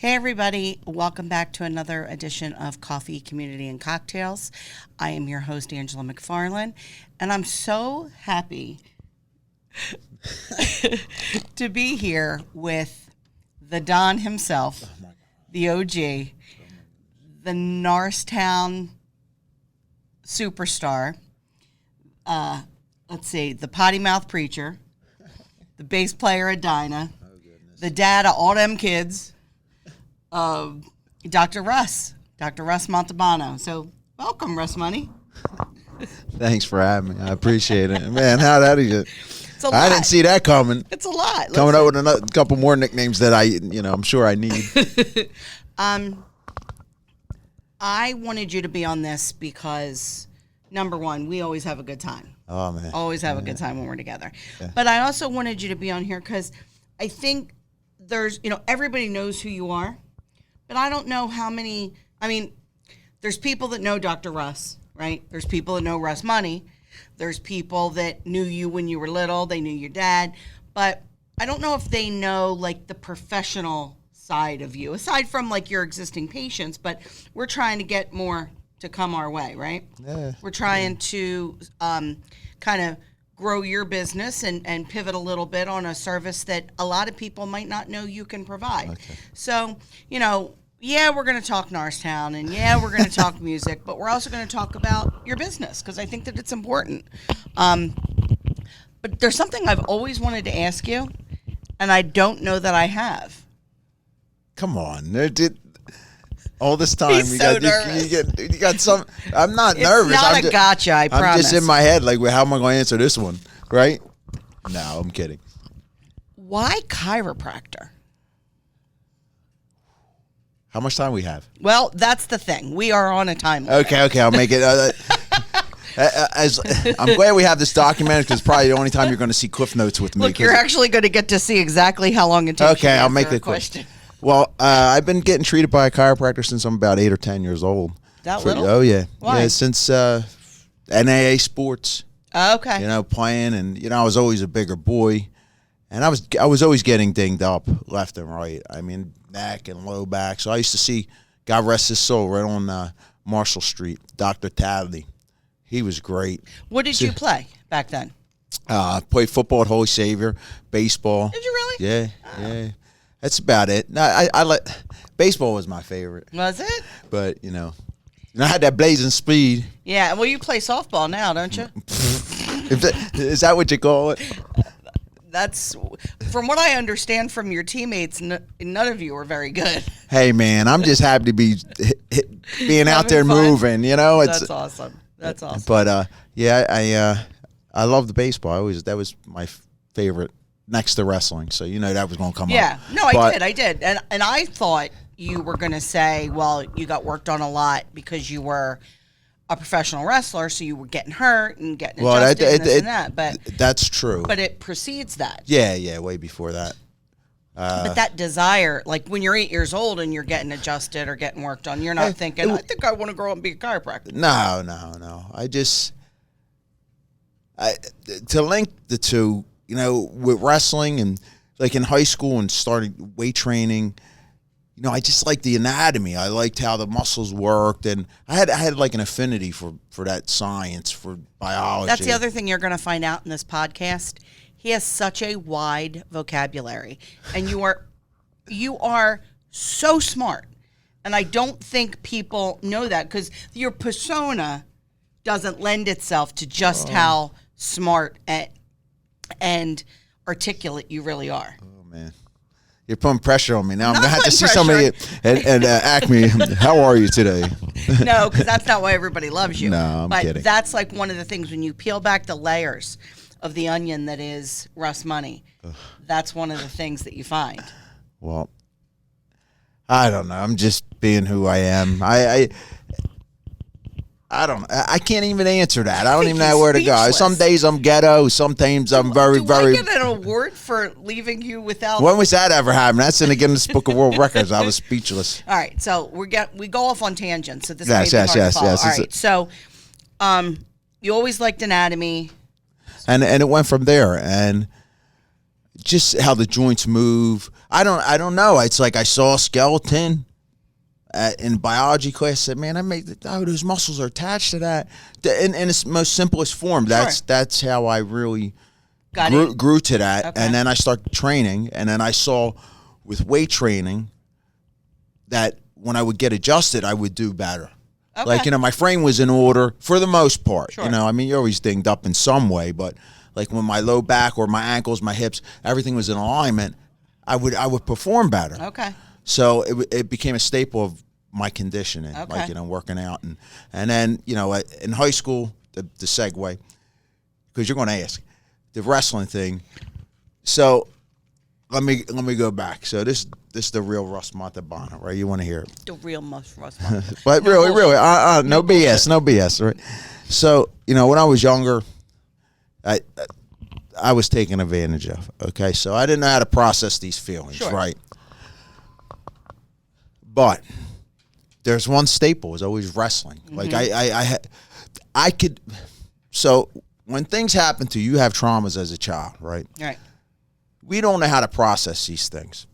Hey everybody, welcome back to another edition of Coffee, Community, and Cocktails. I am your host, Angela McFarland, and I'm so happy to be here with the Don himself, the OG, the Norristown superstar, the potty mouth preacher, the bass player at Dinah, the dad of all them kids, Dr. Russ Montalbano. So welcome, Russ Money. Thanks for having me. I appreciate it. Man, how did you? It's a lot. I didn't see that coming. It's a lot. Coming up with a couple more nicknames that I'm sure I need. I wanted you to be on this because, number one, we always have a good time. Oh, man. Always have a good time when we're together. Yeah. But I also wanted you to be on here because I think everybody knows who you are. But I don't know how many, there's people that know Dr. Russ, right? There's people that know Russ Money. There's people that knew you when you were little. They knew your dad. But I don't know if they know, the professional side of you, aside from, your existing patients. But we're trying to get more to come our way, right? Yeah. We're trying to kind of grow your business and pivot a little bit on a service that a lot of people might not know you can provide. Okay. So, we're going to talk Norristown, and we're going to talk music, but we're also going to talk about your business because I think that it's important. But there's something I've always wanted to ask you, and I don't know that I have. Come on. All this time He's so nervous. you got some. I'm not It's nervous. not a gotcha, I promise. I'm just in my head, how am I going to answer this one? Right? No, I'm kidding. Why chiropractor? How much time we have? Well, that's the thing. We are on a time limit. Okay, I'll make it. I'm glad we have this documented because it's probably the only time you're going to see Cliff Notes with me. Look, you're actually going to get to see exactly how long it takes. Okay, I'll make the it quick. Well, I've been getting treated by a chiropractor since I'm about 8 or 10 years old. That little? Oh, yeah. Why? Yeah, since NAA sports. Okay. Playing, and I was always a bigger boy, and I was always getting dinged up left and right. Neck and low back. So I used to see, God rest his soul, right on Marshall Street, Dr. Tadley. He was great. What did you play back then? Played football at Holy Savior, baseball. Did you really? Yeah, yeah. That's about it. No, I baseball was my favorite. Was it? But I had that blazing speed. Yeah. Well, you play softball now, don't you? Is that what you call it? That's, from what I understand from your teammates, none of you are very good. Hey, man, I'm just happy to be being out there fun. moving. That's awesome. That's awesome. But I love the baseball. That was my favorite next to wrestling. So that was going to come up. Yeah. No, I did. And I thought you were going to say, well, you got worked on a lot because you were a professional wrestler, so you were getting hurt and getting adjusted and this and that. But that's true. But it precedes that. Yeah, way before that. But that desire, when you're 8 years old and you're getting adjusted or getting worked on, you're not thinking, I think I want to grow up and be a chiropractor. No. To link the two, with wrestling and in high school and starting weight training, I just liked the anatomy. I liked how the muscles worked, and I had an affinity for that science, for biology. That's the other thing you're going to find out in this podcast. He has such a wide vocabulary, and you are so smart. And I don't think people know that because your persona doesn't lend itself to just how smart and articulate you really are. Oh, man. You're putting pressure on me now. I'm going to have to see pressure. somebody and Acme. How are you today? No, because that's not why everybody loves you. No, I'm kidding. But that's one of the things when you peel back the layers of the onion that is Russ Money. Ugh. That's one of the things that you find. Well, I don't know. I'm just being who I am. I don't. I can't even answer that. I don't even know where to go. Some days I'm ghetto. Sometimes I'm very. Do I get an award for leaving you without? When was that ever happen? That's in the Guinness Book of World Records. I was speechless. All right, so we go off on tangents. So this yes. All right, so you always liked anatomy, and it went from there. And just how the joints move. I don't know. It's like I saw a skeleton in biology class. I said, man, those muscles are attached to that. In its most simplest form. That's how I really grew to that. Okay. And then I started training, and then I saw with weight training that when I would get adjusted, I would do better. Okay. Like, my frame was in order for the most part. Sure. You're always dinged up in some way, but like when my low back or my ankles, my hips, everything was in alignment, I would perform better. Okay. So it became a staple of my conditioning, Okay. like, working out. And then, in high school, the segue, because you're going to ask, the wrestling thing. So let me go back. So this is the real Russ Montalbano, right? You want to hear it. The real Russ Money. But really, no BS, right? So, when I was younger, I was taken advantage of, okay? So I didn't know how to process these feelings, Sure. right? But there's one staple, it was always wrestling. Mm-hmm. Like I could, so when things happen to you, you have traumas as a child, right? Right. We don't know how to process these things.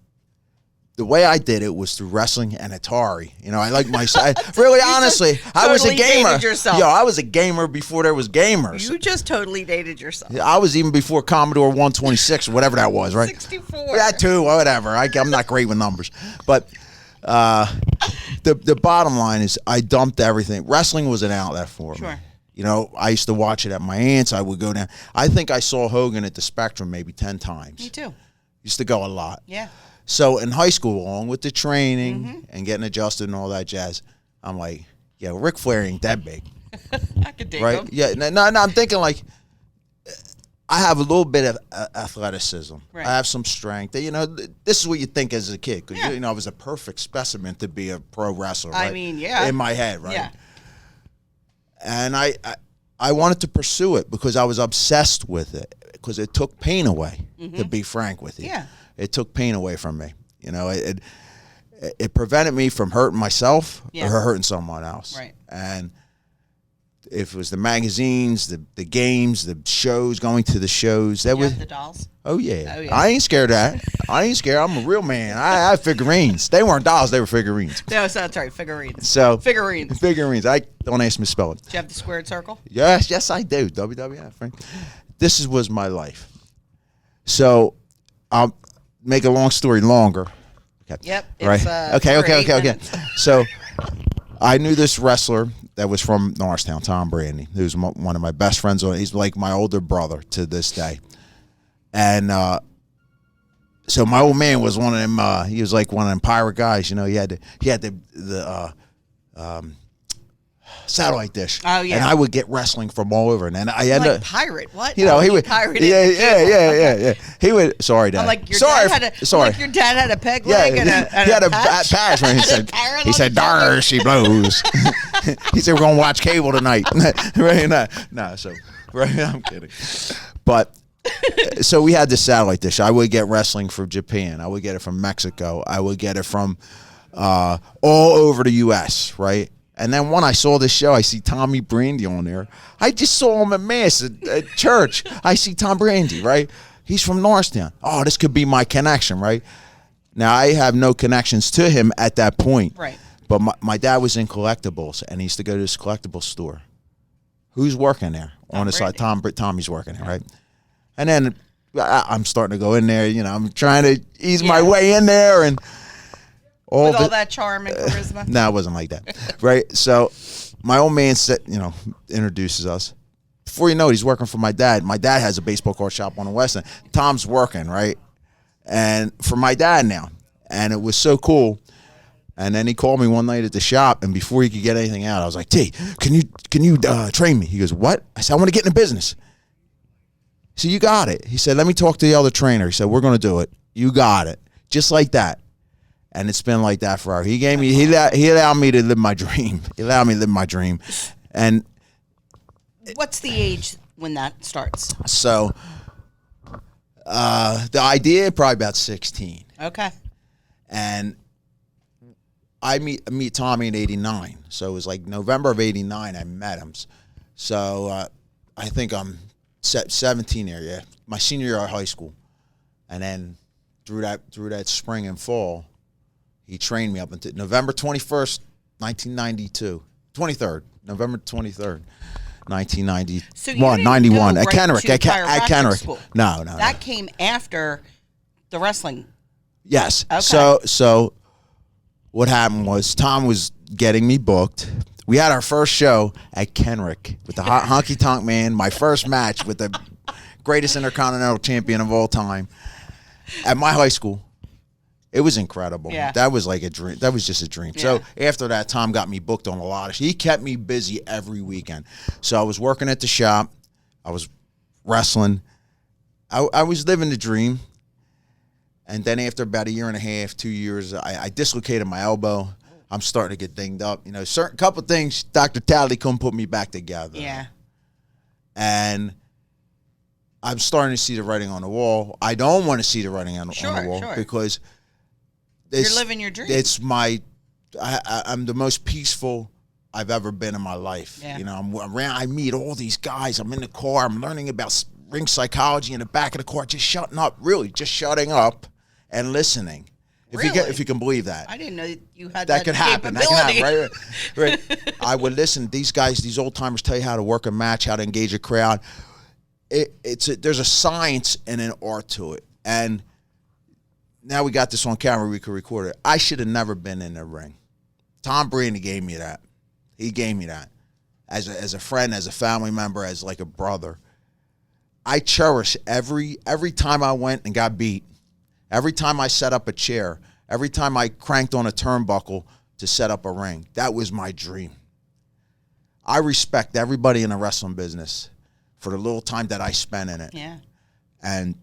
The way I did it was through wrestling and Atari. I like my really honestly, I was a totally gamer. dated yourself. Yo, I was a gamer before there was gamers. You just totally dated yourself. I was even before Commodore 126 or whatever that was, right? 64. That too, whatever. I'm not great with numbers, but the bottom line is I dumped everything. Wrestling was an outlet for me. Sure. I used to watch it at my aunt's. I would go down. I think I saw Hogan at the Spectrum maybe 10 times. Me too. Used to go a lot. Yeah. So in high school, along with the training and getting adjusted and all that jazz, I'm like, yeah, Ric Flair ain't that big. I could dig Right? him. Yeah. No, I'm thinking like I have a little bit of athleticism. Right. I have some strength. This is what you think as a kid. Because, Yeah. I was a perfect specimen to be a pro wrestler. I Right? mean, yeah. In my head, right? Yeah. And I wanted to pursue it because I was obsessed with it. Because it took pain away, to be frank with you. Yeah. It took pain away from me. It prevented me from hurting myself or hurting someone else. Right. And if it was the magazines, the games, the shows, going to the shows, that You was have the dolls. Oh yeah. Oh, yeah. I ain't scared of that. I ain't scared. I'm a real man. I have figurines. They weren't dolls. They were figurines. No, so that's right. Figurines. So Figurines. Figurines. I don't ask me to spell it. Do you have the squared circle? Yes, I do. WWF, right? Was my life. So I'll make a long story longer. Okay. Yep. Right. It's, Okay. So I knew this wrestler that was from Norristown, Tom Brandy, who's one of my best friends. He's like my older brother to this day. And so my old man was one of them. He was like one of them pirate guys. He had the satellite dish. Oh, yeah. And I would get wrestling from all over. And then I ended Like up pirate. What? he would pirate. yeah. He would. Sorry, Dad. I'm like your sorry, dad had a sorry. Like your dad had a peg Yeah, leg and he had a patch. patch. Right? He said, "Dar, she blows." He said, "We're gonna watch cable tonight." Right? No. So, right? I'm kidding. But so we had this satellite dish. I would get wrestling from Japan. I would get it from Mexico. I would get it from all over the U.S. Right? And then when I saw this show, I see Tommy Brandy on there. I just saw him at Mass at church. I see Tom Brandy, right? He's from Norristown. Oh, this could be my connection, right? Now, I have no connections to him at that point. Right. But my dad was in collectibles, and he used to go to this collectibles store. Who's working there? On the side, Tommy's working there, right? And then I'm starting to go in there. I'm trying to ease my way in there, and With all that charm and charisma. No, it wasn't like that, right? So my old man said, introduces us. Before you know it, he's working for my dad. My dad has a baseball card shop on the West End. Tom's working, right? And for my dad now. And it was so cool. And then he called me one night at the shop, and before he could get anything out, I was like, T, can you train me? He goes, what? I said, I want to get in the business. He said, you got it. He said, let me talk to the other trainer. He said, we're going to do it. You got it. Just like that. And it's been like that forever. He allowed me to live my dream. He allowed me to live my dream. And what's the age when that starts? So the idea, probably about 16. Okay. And I meet Tommy in 89. So it was like November of 89 I met him. So I think I'm 17 there, yeah. My senior year of high school. And then through that spring and fall, he trained me up until November 21st, 1992. 23rd, November 23rd. 1991, So you didn't 91 go at right Kenrick. to At chiropractic Kenrick. school. No. That came after the wrestling. Yes. Okay. So what happened was Tom was getting me booked. We had our first show at Kenrick with the Honky Tonk Man. My first match with the greatest Intercontinental Champion of all time at my high school. It was incredible. Yeah. That was like a dream. That was just a dream. Yeah. So after that, Tom got me booked on a lot of He kept me busy every weekend. So I was working at the shop. I was wrestling. I was living the dream. And then after about a year and a half, 2 years, I dislocated my elbow. I'm starting to get dinged up. You know, certain couple things, Dr. Talley couldn't put me back together. Yeah. And I'm starting to see the writing on the wall. I don't want to see the writing on the wall because you're living your dream. It's I'm the most peaceful I've ever been in my life. Yeah. You know, I'm around. I meet all these guys. I'm in the car. I'm learning about ring psychology in the back of the car. Just shutting up and listening. If you can believe that. I didn't know you had that could happen. That capability. can happen, right? I would listen. These guys, these old timers, tell you how to work a match, how to engage a crowd. There's a science and an art to it, and now we got this on camera. We could record it. I should have never been in the ring. Tom Brady gave me that. He gave me that as a friend, as a family member, as like a brother. I cherish every time I went and got beat. Every time I set up a chair, every time I cranked on a turnbuckle to set up a ring, that was my dream. I respect everybody in the wrestling business for the little time that I spent in it. Yeah. And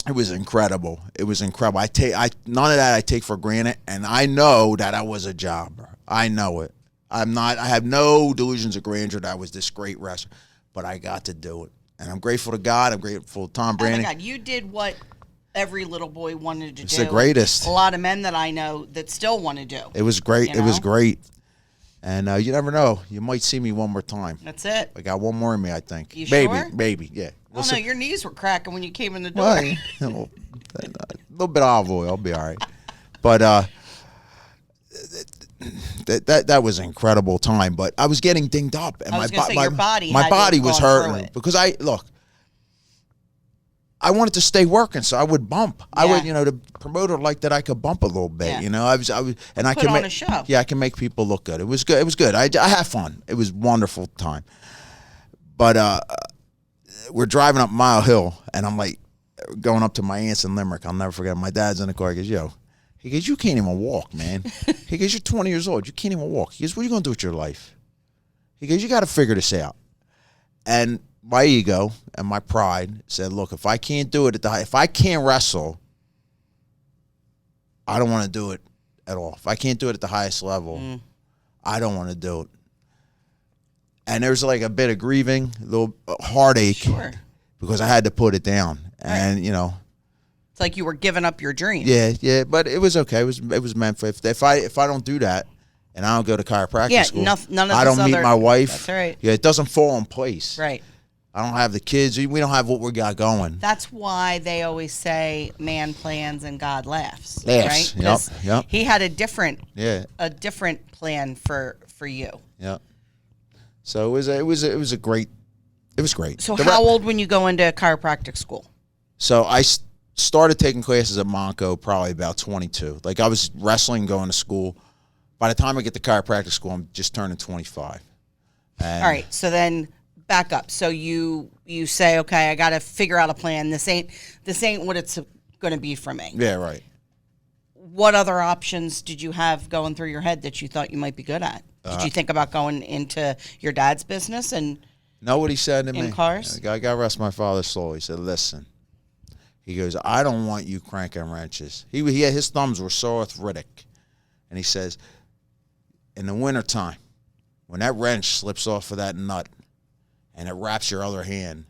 it was incredible. It was incredible. None of that I take for granted, and I know that I was a jobber. I know it. I have no delusions of grandeur that I was this great wrestler, but I got to do it. And I'm grateful to God. I'm grateful to Tom Brady. Oh my God, you did what every little boy wanted to do. It's the greatest. A lot of men that I know that still want to do. It was great. You know? It was great. And you never know. You might see me one more time. That's it. I got one more in me, I think. You maybe, sure? Maybe, yeah. Oh, no, your knees were cracking when you came in the door. Well, a little bit of olive oil. I'll be all right. But that was an incredible time. But I was getting dinged up. And your body my had body to have was gone through hurting. it. Because I wanted to stay working, so I would bump. Yeah. I would, the promoter liked that I could bump a little bit. Yeah. I was, and I Put could on make a show. Yeah, I can make people look good. It was good. It was good. I had fun. It was a wonderful time. But we're driving up Mile Hill, and I'm like going up to my aunt's in Limerick. I'll never forget. My dad's in the car. He goes, "Yo," he goes, "You can't even walk, man." He goes, "You're 20 years old. You can't even walk." He goes, "What are you gonna do with your life?" He goes, "You got to figure this out." And my ego and my pride said, "Look, if I can't do it if I can't wrestle, I don't want to do it at all. If I can't do it at the highest level, I don't want to do it." And there's like a bit of grieving, a little heartache, Sure. because I had to put it down. And It's like you were giving up your dream. yeah, but it was okay. It was meant for if I don't do that, and I don't go to chiropractic school, none of I don't meet my wife. That's right. Yeah, it doesn't fall in place. Right. I don't have the kids. We don't have what we got going. That's why they always say man plans and God laughs. Yes. Right? Yep. 'Cause Yep. he had a different plan for you. Yeah. So it was great. So how old when you go into chiropractic school? So I started taking classes at Monco probably about 22. Like I was wrestling, going to school. By the time I get to chiropractic school, I'm just turning 25. And All right. So then back up. So you say, okay, I got to figure out a plan. This ain't what it's going to be for me. Yeah, right. What other options did you have going through your head that you thought you might be good at? Did you think about going into your dad's business and Know what he said to me? in cars? I got to rest my father's soul. He said, "Listen." He goes, "I don't want you cranking wrenches." He had, his thumbs were so arthritic. And he says, in the wintertime, when that wrench slips off of that nut and it wraps your other hand,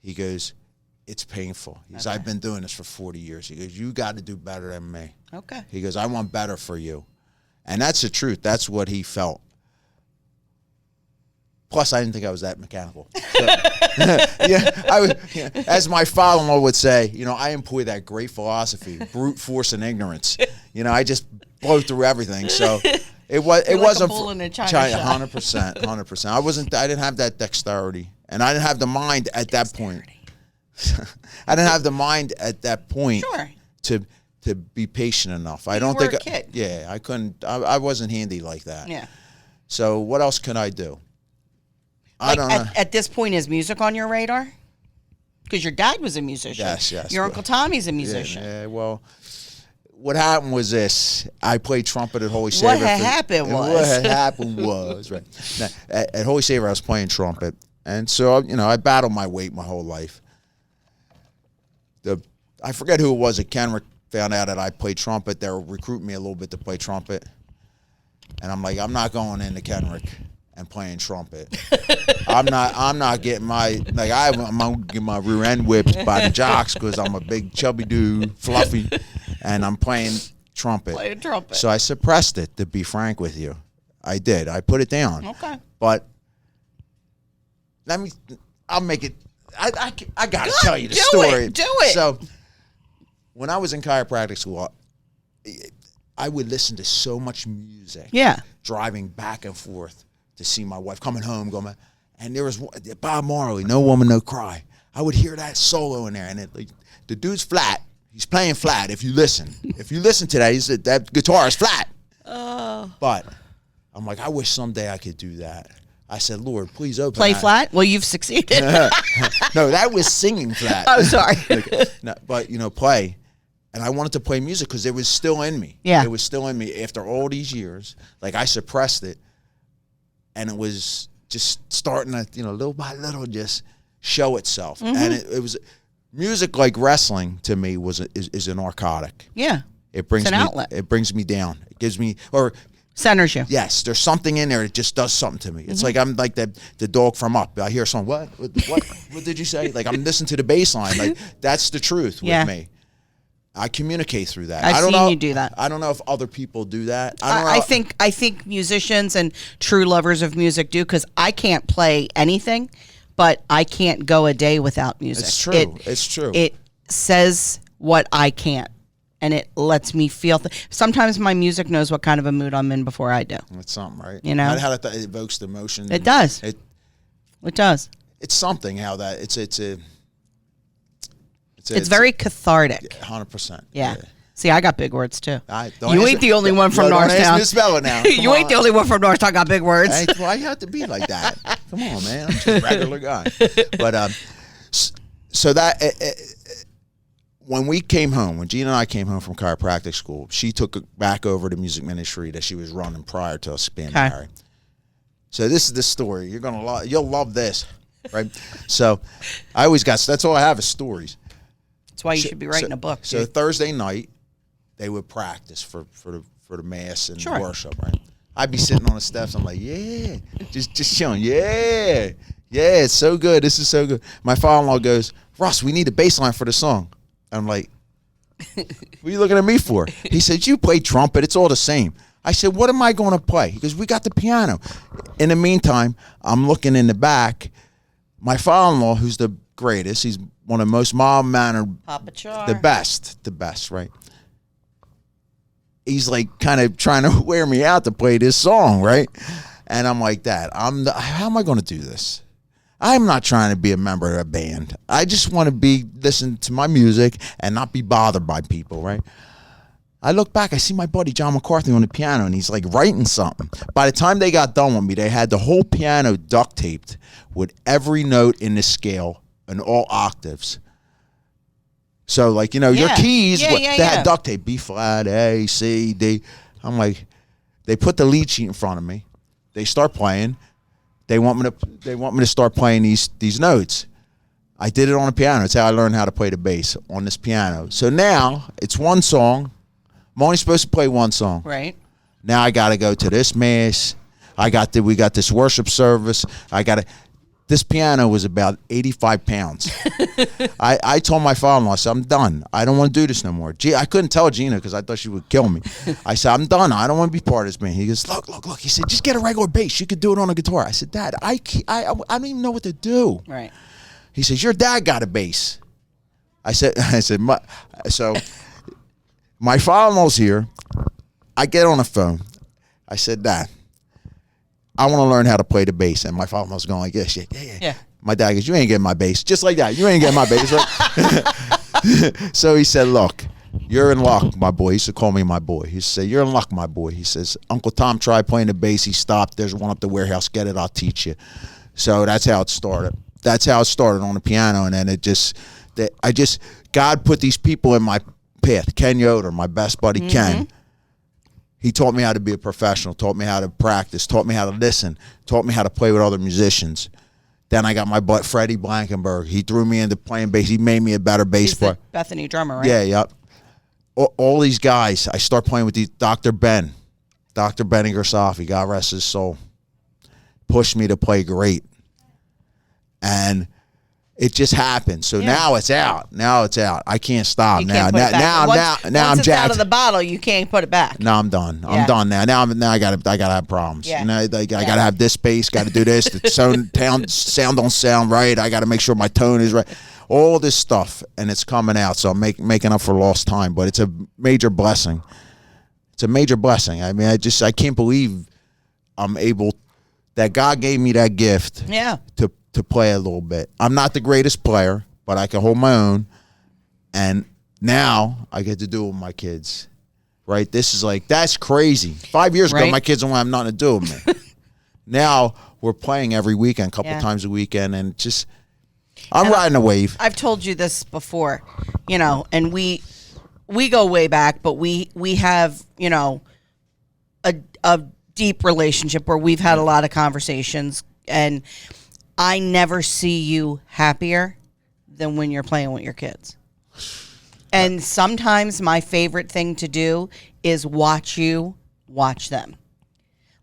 he goes, it's painful. He goes, I've been doing this for 40 years. He goes, you got to do better than me. Okay. He goes, I want better for you. And that's the truth. That's what he felt. Plus, I didn't think I was that mechanical. So, As my father-in-law would say, I employ that great philosophy, brute force and ignorance. I just blow through everything. So it wasn't a bull in a china shop. 100%. I didn't have that dexterity, and I didn't have the mind at that point. I didn't have the mind at that point. Sure. To be patient enough. I You were a kid. Yeah, I couldn't. I wasn't handy like that. Yeah. So what else can I do? I don't know. At this point, is music on your radar? Because your dad was a musician. Yes. Your Uncle Tommy's a musician. Yeah, well, what happened was this. I played trumpet at Holy Savior. What happened was, right. Now, at Holy Savior, I was playing trumpet. And so, I battled my weight my whole life. I forget who it was at Kenrick found out that I played trumpet. They were recruiting me a little bit to play trumpet. And I'm like, I'm not going into Kenrick and playing trumpet. I'm not getting I'm gonna get my rear end whipped by the jocks because I'm a big chubby dude, fluffy, and I'm playing trumpet. So I suppressed it, to be frank with you. I did. I put it down. Okay. But I'll make it. I gotta tell you the story. Do it. So when I was in chiropractic school, I would listen to so much music. Yeah. Driving back and forth to see my wife, coming home, and there was Bob Marley, No Woman, No Cry. I would hear that solo in there, and the dude's flat. He's playing flat. If you listen to that, that guitar is flat. But I'm like, I wish someday I could do that. I said, Lord, please open. Play flat? Well, you've succeeded. No, that was singing flat. Oh, sorry. But play. And I wanted to play music because it was still in me. Yeah. It was still in me after all these years. Like, I suppressed it. And it was just starting to, little by little, just show itself. Mm-hmm. And it was music, like wrestling to me is a narcotic. Yeah. It brings it's an me outlet. It brings me down. It gives me centers you. Yes, there's something in there that just does something to me. It's like I'm like the dog from Up. I hear a song. What did you say? Like, I'm listening to the bass line. Like, that's the truth with me. I communicate through that. I've seen you do that. I don't know if other people do that. I think musicians and true lovers of music do, because I can't play anything, but I can't go a day without music. It's true. It's true. It says what I can't, and it lets me feel. Sometimes my music knows what kind of a mood I'm in before I do. It's something, right? How it evokes the emotion. It does. It does. It's something how that it's very cathartic. 100%. Yeah. See, I got big words too. You ain't the only one from Norristown. Don't ask me to spell it now. You ain't the only one from Norristown. I got big words. I have to be like that. Come on, man. I'm just a regular guy. But so that when we came home, when Gina and I came home from chiropractic school, she took back over the music ministry that she was running prior to us being married. So this is the story. You'll love this, right? So that's all I have is stories. That's why you should be writing a book. So dude. Thursday night, they would practice for the mass and worship, right? I'd be sitting on the steps. I'm like, yeah, just chilling. Yeah, it's so good. This is so good. My father-in-law goes, Russ, we need a bass line for the song. I'm like, what are you looking at me for? He said, you play trumpet. It's all the same. I said, what am I going to play? He goes, we got the piano. In the meantime, I'm looking in the back. My father-in-law, who's the greatest, he's one of the most mild-mannered, Papa Char. the best, right? He's like kind of trying to wear me out to play this song, right? And I'm like, Dad, how am I going to do this? I'm not trying to be a member of a band. I just want to be listening to my music and not be bothered by people, right? I look back, I see my buddy John McCarthy on the piano, and he's like writing something. By the time they got done with me, they had the whole piano duct taped with every note in the scale and all octaves. So, like, your keys, they had duct tape, B flat, A, C, D. I'm like, they put the lead sheet in front of me. They start playing. They want me to start playing these notes. I did it on the piano. It's how I learned how to play the bass on this piano. So now it's one song. I'm only supposed to play one song. Right. Now I got to go to this mass. We got this worship service. This piano was about 85 pounds. I told my father-in-law, I said, I'm done. I don't want to do this no more. I couldn't tell Gina because I thought she would kill me. I said, I'm done. I don't want to be part of this band. He goes, look. He said, just get a regular bass. You could do it on a guitar. I said, Dad, I don't even know what to do. Right. He says, your dad got a bass. I said, my father-in-law's here. I get on the phone. I said, Dad, I want to learn how to play the bass. And my father-in-law's going like this. Yeah. My dad goes, you ain't getting my bass. Just like that. You ain't getting my bass. Right? So he said, look, you're in luck, my boy. He used to call me my boy. He said, you're in luck, my boy. He says, Uncle Tom tried playing the bass. He stopped. There's one up the warehouse. Get it. I'll teach you. So that's how it started. That's how it started on the piano. And then God put these people in my path. Ken Yoder, my best buddy, Ken. He taught me how to be a professional, taught me how to practice, taught me how to listen, taught me how to play with other musicians. Then I got my butt, Freddie Blankenberg. He threw me into playing bass. He made me a better bass player. The Bethany drummer, right? Yeah, yep. All these guys, I start playing with Dr. Benny Gersafi, God rest his soul, pushed me to play great. And it just happened. So now it's out. Now it's out. I can't stop. Now once I'm it's out of the bottle, you can't put it back. No, I'm done. I'm done now. Now I gotta have problems. Yeah. You know, I gotta have this bass. Got to do this. The sound don't sound right. I got to make sure my tone is right. All this stuff, and it's coming out. So I'm making up for lost time. But it's a major blessing. It's a major blessing. I mean, I can't believe I'm able that God gave me that gift. Yeah. To play a little bit. I'm not the greatest player, but I can hold my own. And now I get to do it with my kids. Right? This is that's crazy. 5 years ago, my kids don't have nothing to do with me. Now we're playing every weekend, a couple times a weekend, and I'm riding a wave. I've told you this before, and we go way back, but we have, a deep relationship where we've had a lot of conversations, and I never see you happier than when you're playing with your kids. And sometimes my favorite thing to do is watch them.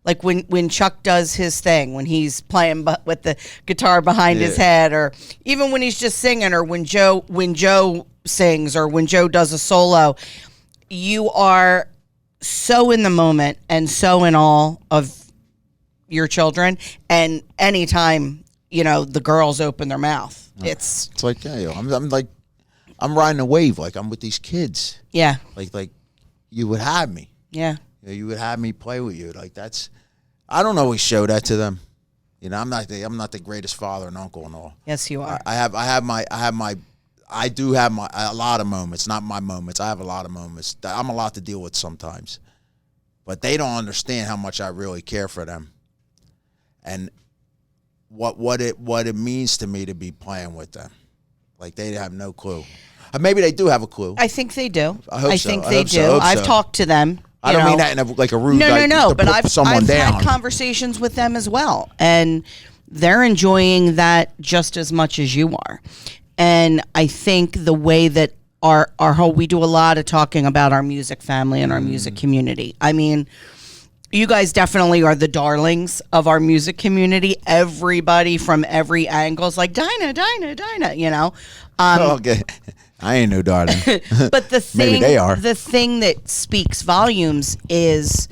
Like when Chuck does his thing, when he's playing with the guitar behind his head, or even when he's just singing, or when Joe sings, or when Joe does a solo, you are so in the moment and so in awe of your children. And anytime the girls open their mouth, it's like I'm riding a wave, like I'm with these kids. Yeah, like you would have me. Yeah, you would have me play with you. Like I don't always show that to them. I'm not the greatest father and uncle and all. Yes, you are. I do have a lot of moments, not my moments. I have a lot of moments. I'm a lot to deal with sometimes, but they don't understand how much I really care for them, and what it means to me to be playing with them. Like they have no clue. Maybe they do have a clue. I think they do. I think they do. I've talked to them. I don't mean that in a rude. No. But I've down. had conversations with them as well, and they're enjoying that just as much as you are. And I think the way that our whole, we do a lot of talking about our music family and our music community. I mean, you guys definitely are the darlings of our music community. Everybody from every angle is like, Dinah. Okay. I ain't no darling. But the thing, maybe they are. The thing that speaks volumes is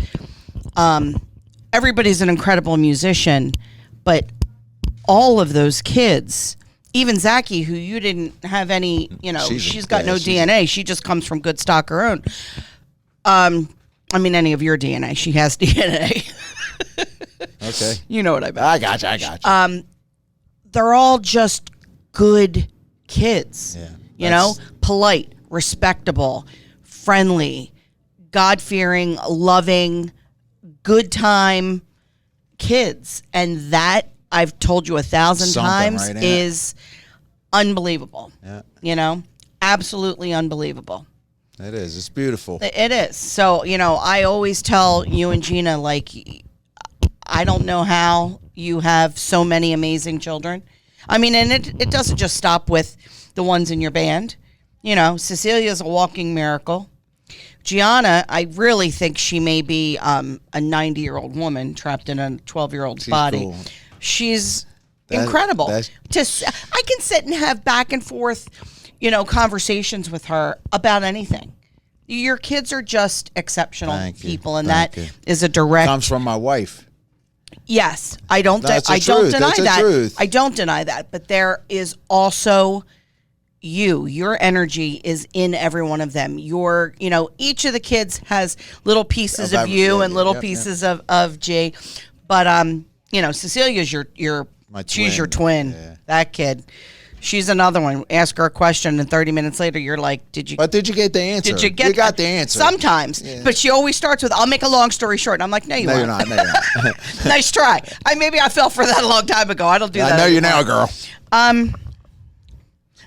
everybody's an incredible musician, but all of those kids, even Zachy, who you didn't have any, she's got no DNA. She just comes from good stock her own. Any of your DNA. She has DNA. Okay. You know what I mean. I got you. They're all just good kids. Yeah. Polite, respectable, friendly, God-fearing, loving, good time kids. And that, I've told you 1,000 times, right is unbelievable. Yeah. Absolutely unbelievable. It is. It's beautiful. It is. So, I always tell you and Gina, I don't know how you have so many amazing children. And it doesn't just stop with the ones in your band. Cecilia's a walking miracle. Gianna, I really think she may be a 90-year-old woman trapped in a 12-year-old's body. Cool. She's incredible. I can sit and have back and forth, conversations with her about anything. Your kids are just exceptional people, and that is a direct. Comes from my wife. Yes, I don't. That's the I don't truth. deny That's the that. truth. I don't deny that. But there is also your energy is in every one of them. Each of the kids has little pieces of you and little pieces of G. But Cecilia's your she's your twin. Yeah. That kid. She's another one. Ask her a question, and 30 minutes later, you're like, "Did you?" But did you get the answer? Did you get? You got the answer. Sometimes, but she always starts with, "I'll make a long story short." And I'm like, "No, you No, won't. you're not. No, you're not. Nice try. Maybe I fell for that a long time ago. I don't do that. I know you anymore. now, girl.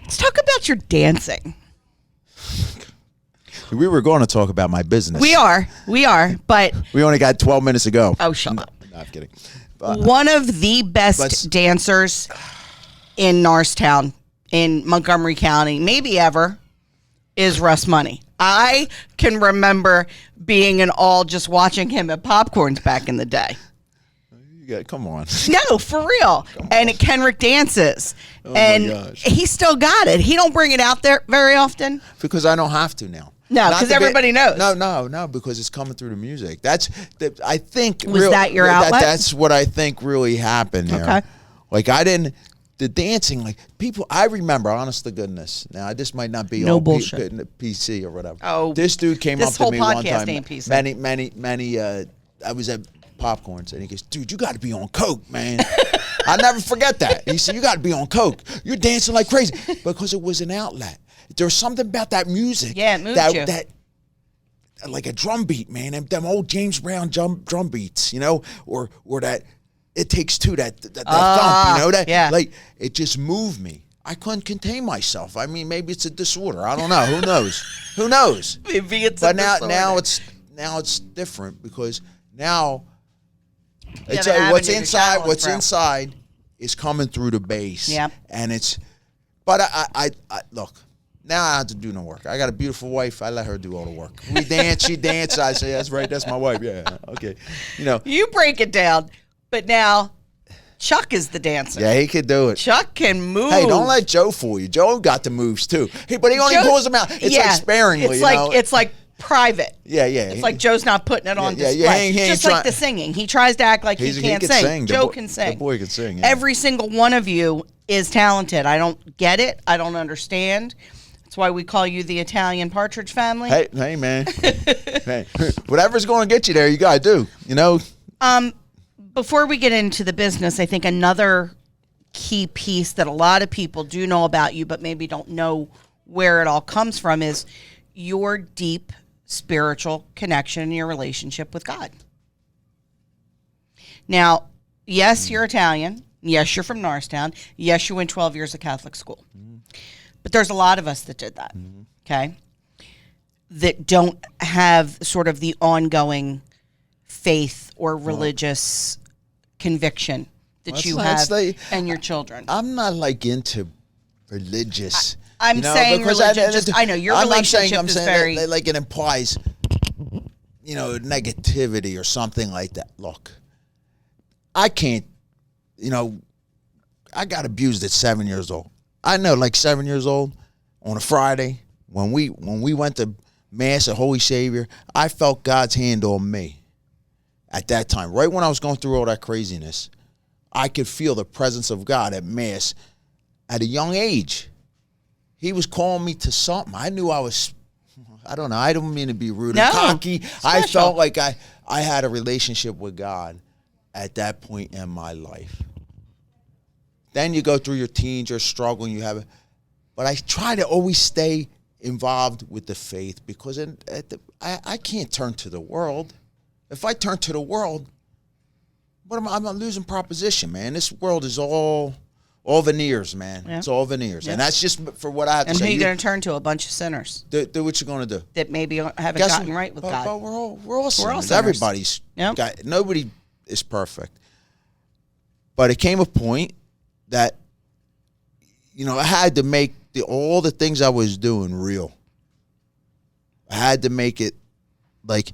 Let's talk about your dancing. We were going to talk about my business. We are, but We only got 12 minutes to go. oh, shut up. No, I'm kidding. One of the best dancers in Norristown, in Montgomery County, maybe ever, is Russ Money. I can remember being in awe just watching him at Popcorns back in the day. Come on. No, for real. And at Kenrick Dances. Oh and my gosh. he still got it. He don't bring it out there very often. Because I don't have to now. No, Not because to be- everybody knows. No, because it's coming through the music. I think. Was that your outlet? That's what I think really happened there. Okay. Like, the dancing, like, people, I remember, honest to goodness. Now, this might not be No all bullshit. PC or whatever. Oh, this dude came up this to whole me one podcast time. ain't PC. Many, I was at Popcorns, and he goes, dude, you got to be on coke, man. I'll never forget that. He said, you got to be on coke. You're dancing like crazy. Because it was an outlet. There was something about that music. Yeah, it moved you. That like a drum beat, man. Them old James Brown drum beats, or that It Takes Two, that thump, yeah. Like, it just moved me. I couldn't contain myself. I mean, maybe it's a disorder. I don't know. Who knows? Who knows? Maybe it's But a now disorder. now it's different because now it's have an what's avenue to inside. channel it What's through. inside is coming through the bass. Yep. And it's. But I look. Now I have to do no work. I got a beautiful wife. I let her do all the work. We dance. She dances. I say, that's right. That's my wife. Yeah. Okay. You break it down, but now Chuck is the dancer. Yeah, he could do it. Chuck can move. Hey, don't let Joe fool you. Joe got the moves too. But he only pulls them out. It's like sparingly. It's like private. Yeah. It's like Joe's not putting it on display. Yeah, he ain't just like the singing. He tries to act like he can't sing. Joe can sing. The boy can sing. Yeah. Every single one of you is talented. I don't get it. I don't understand. That's why we call you the Italian Partridge Family. Hey, man. Hey, whatever's going to get you there, you got to do. Before we get into the business, I think another key piece that a lot of people do know about you, but maybe don't know where it all comes from, is your deep spiritual connection and your relationship with God. Now, yes, you're Italian. Yes, you're from Norristown. Yes, you went 12 years of Catholic school. But there's a lot of us that did that, okay, that don't have sort of the ongoing faith or religious conviction that you have and your children. I'm not like into religious. I'm saying religion. I know your relationship is very like it implies, negativity or something like that. Look, I can't. I got abused at 7 years old. I know, like 7 years old, on a Friday when we went to Mass at Holy Savior, I felt God's hand on me. At that time, right when I was going through all that craziness, I could feel the presence of God at Mass at a young age. He was calling me to something. I knew I was, I don't know, I don't mean to be rude and cocky. I felt like I had a relationship with God at that point in my life. Then you go through your teens, you're struggling, you have it. But I try to always stay involved with the faith because I can't turn to the world. If I turn to the world, I'm a losing proposition, man. This world is all veneers, man. Yeah. It's all veneers. Yeah. And that's just for what I have to say. And who are you going to turn to? A bunch of sinners. Do what you're going to do. That maybe haven't gotten right with God. But we're all sinners. Everybody's. Yep. Nobody is perfect. But it came a point that, I had to make all the things I was doing real. I had to make it like,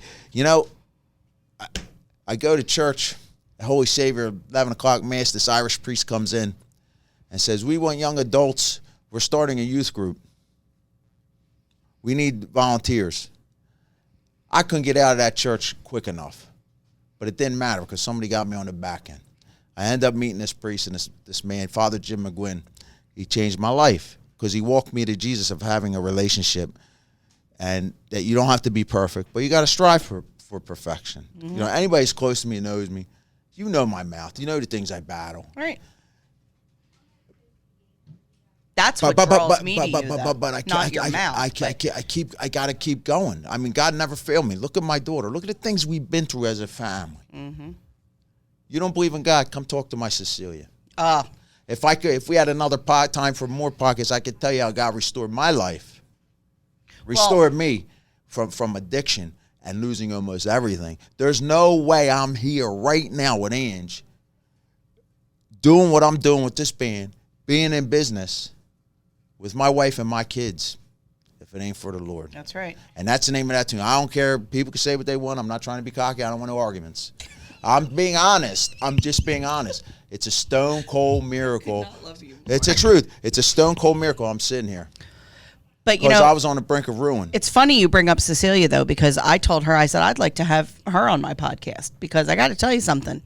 I go to church, the Holy Savior, 11 o'clock Mass, this Irish priest comes in and says, we want young adults. We're starting a youth group. We need volunteers. I couldn't get out of that church quick enough. but it didn't matter because somebody got me on the back end. I ended up meeting this priest and this man, Father Jim McGuinn. He changed my life because he walked me to Jesus of having a relationship, and that you don't have to be perfect, but you got to strive for perfection. Mm-hmm. You know, anybody who's close to me knows me. You know my mouth. You know the things I battle. Right. That's what draws me to you, though. Not your mouth. I gotta keep going. I mean, God never failed me. Look at my daughter. Look at the things we've been through as a family. Mm-hmm. You don't believe in God? Come talk to my Cecilia. If we had another time for more podcasts, I could tell you how God restored my life, restored me from addiction and losing almost everything. There's no way I'm here right now with Ange, doing what I'm doing with this band, being in business with my wife and my kids, if it ain't for the Lord. That's right. And that's the name of that tune. I don't care. People can say what they want. I'm not trying to be cocky. I don't want no arguments. I'm being honest. I'm just being honest. It's a stone cold miracle. I could not love you more. It's a truth. It's a stone cold miracle. I'm sitting here. But because I was on the brink of ruin. It's funny you bring up Cecilia, though, because I told her, I said, I'd like to have her on my podcast because I got to tell you something.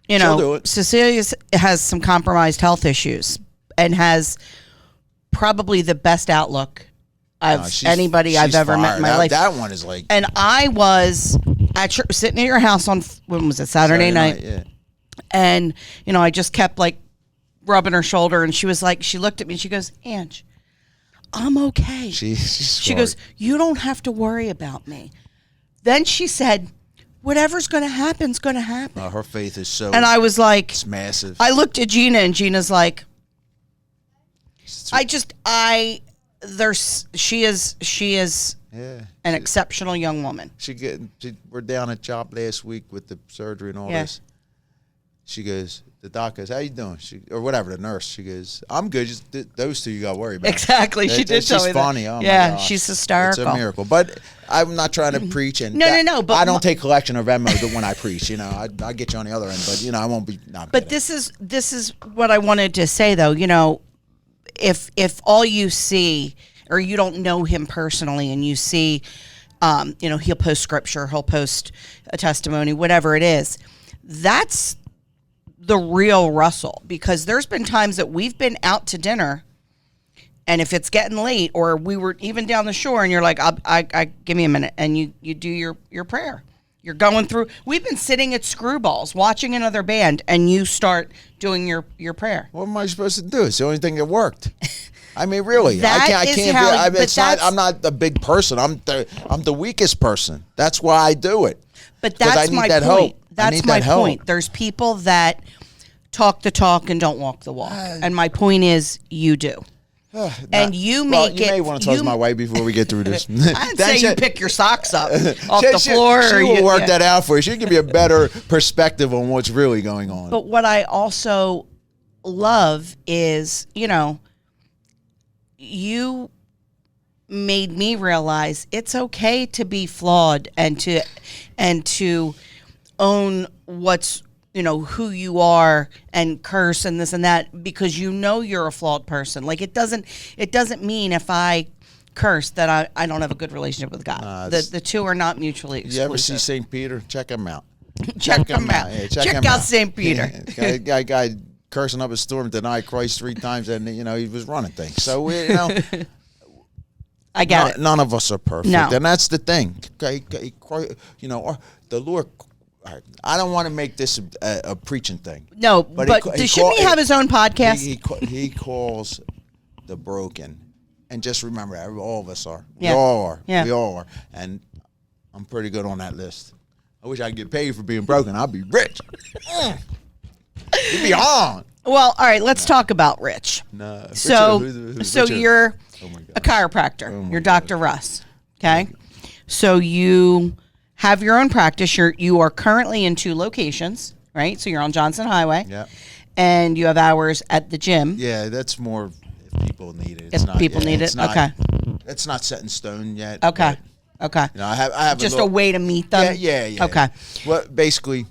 You know, Cecilia has some compromised health issues and has probably the best outlook of anybody I've ever met in my life. That one is like. And I was sitting at your house on, when was it, Saturday night? Yeah. And, you know, I just kept like rubbing her shoulder, and she was like, she looked at me and she goes, Ange, I'm okay. She goes, you don't have to worry about me. Then she said, whatever's going to happen is going to happen. Her faith is so. And I was like, it's massive. I looked at Gina, and Gina's like, she is an exceptional young woman. We're down at CHOP last week with the surgery and all this. She goes, the doc goes, how you doing? Or whatever, the nurse. She goes, I'm good. Just those two you got to worry about. Exactly. She did tell me that. She's funny. Oh, yeah, my gosh. she's hysterical. It's a miracle. But I'm not trying to preach. And No. But I don't take collection of Venmo when I preach. You know, I get you on the other end. But, you know, I won't be. But this is what I wanted to say, though. You know, if all you see, or you don't know him personally, and you see, you know, he'll post scripture, he'll post a testimony, whatever it is, that's the real Russell. Because there's been times that we've been out to dinner, and if it's getting late, or we were even down the shore, and you're like, I give me a minute, and you do your prayer. You're going through. We've been sitting at Screwballs watching another band, and you start doing your prayer. What am I supposed to do? It's the only thing that worked. I mean, really, I can't. I'm not the big person. I'm the weakest person. That's why I do it. But that's my point. That's my point. There's people that talk the talk and don't walk the walk, and my point is, you do. And you make it. You may want to talk to my wife before we get through this. I'd say you pick your socks up off the floor. She will work that out for you. She'll give you a better perspective on what's really going on. But what I also love is, you know, you made me realize it's okay to be flawed and to own what's, you know, who you are, and curse and this and that, because you know you're a flawed person. Like, it doesn't mean if I curse that I don't have a good relationship with God. The two are not mutually exclusive. You ever see St. Peter? Check him out. Check him out. Yeah, check out St. Peter. Guy cursing up a storm, denied Christ 3 times, and, you know, he was running things. So, you know, I get it. None of us are perfect. No. And that's the thing. You know, the Lord. I don't want to make this a preaching thing. No, but shouldn't he have his own podcast? He calls the broken. And just remember, all of us are. Yeah. We all are. Yeah. We all are. And I'm pretty good on that list. I wish I could get paid for being broken. I'd be rich. You'd be on. Well, all right, let's talk about Rich. No. So Richard. You're a chiropractor. You're Dr. Russ. Okay? So you have your own practice. You are currently in 2 locations, right? So you're on Johnson Highway. Yeah. And you have hours at the gym. Yeah, that's more if people need it. If people need it, okay. It's not set in stone yet. Okay. Okay. You know, I have just a way to meet them. Yeah. Okay. Well, basically,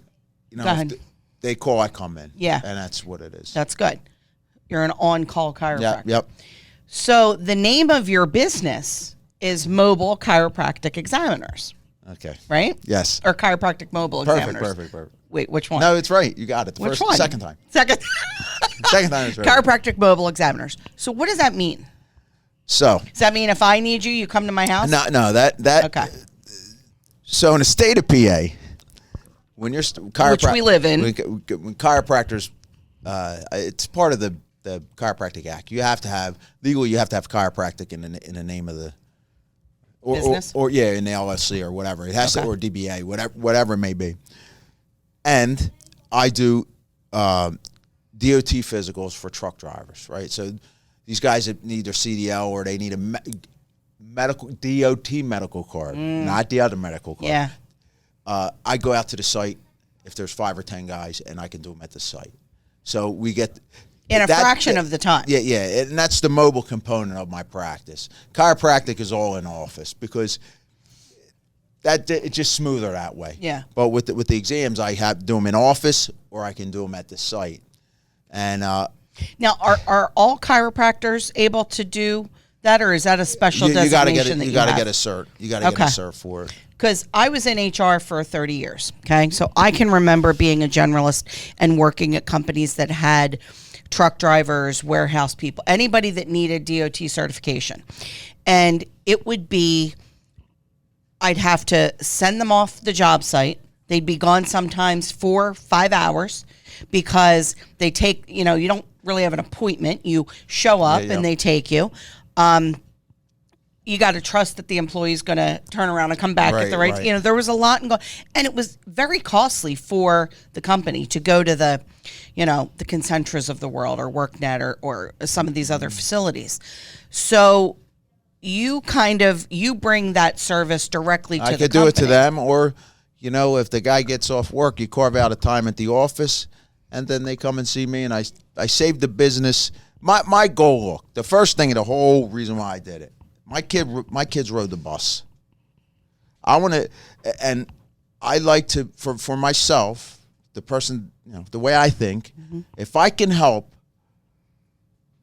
you know, go ahead. They call, I come in. Yeah. And that's what it is. That's good. You're an on-call chiropractor. Yep. So the name of your business is Mobile Chiropractic Examiners. Okay. right? Yes. Or chiropractic mobile examiners. Perfect. Wait, which one? No, it's right. You got it. Which one? Second time. Second. Second time is right. Chiropractic mobile examiners. So what does that mean? So. Does that mean if I need you, you come to my house? No. That. Okay. So in the state of PA, when you're Which we live in. when chiropractors, it's part of the Chiropractic Act. You have to have legally. You have to have chiropractic in the name of the business, or in the LLC or whatever. It has to, or DBA, whatever it may be. And I do DOT physicals for truck drivers, right? So these guys that need their CDL or they need a medical DOT medical card, not the other medical card. Yeah. I go out to the site if there's 5 or 10 guys, and I can do them at the site. So we get in a fraction of the time. Yeah, and that's the mobile component of my practice. Chiropractic is all in office because it's just smoother that way. Yeah. But with the exams, I have to do them in office or I can do them at the site. And now, are all chiropractors able to do that, or is that a special designation that you got to get a cert. You got to get a cert for it. Because I was in HR for 30 years, okay? So I can remember being a generalist and working at companies that had truck drivers, warehouse people, anybody that needed DOT certification. And it would be, I'd have to send them off the job site. They'd be gone sometimes 4 or 5 hours because they take, you don't really have an appointment. You show up and they take you. You got to trust that the employee's going to turn around and come back at the right. There was a lot and it was very costly for the company to go to the, the Concentras of the world or WorkNet or some of these other facilities. So you bring that service directly to the company. I could do it to them, or, if the guy gets off work, you carve out a time at the office, and then they come and see me, and I save the business. My goal, look, the first thing, the whole reason why I did it, my kids rode the bus. I want to, and I like to, for myself, the person, the way I think, if I can help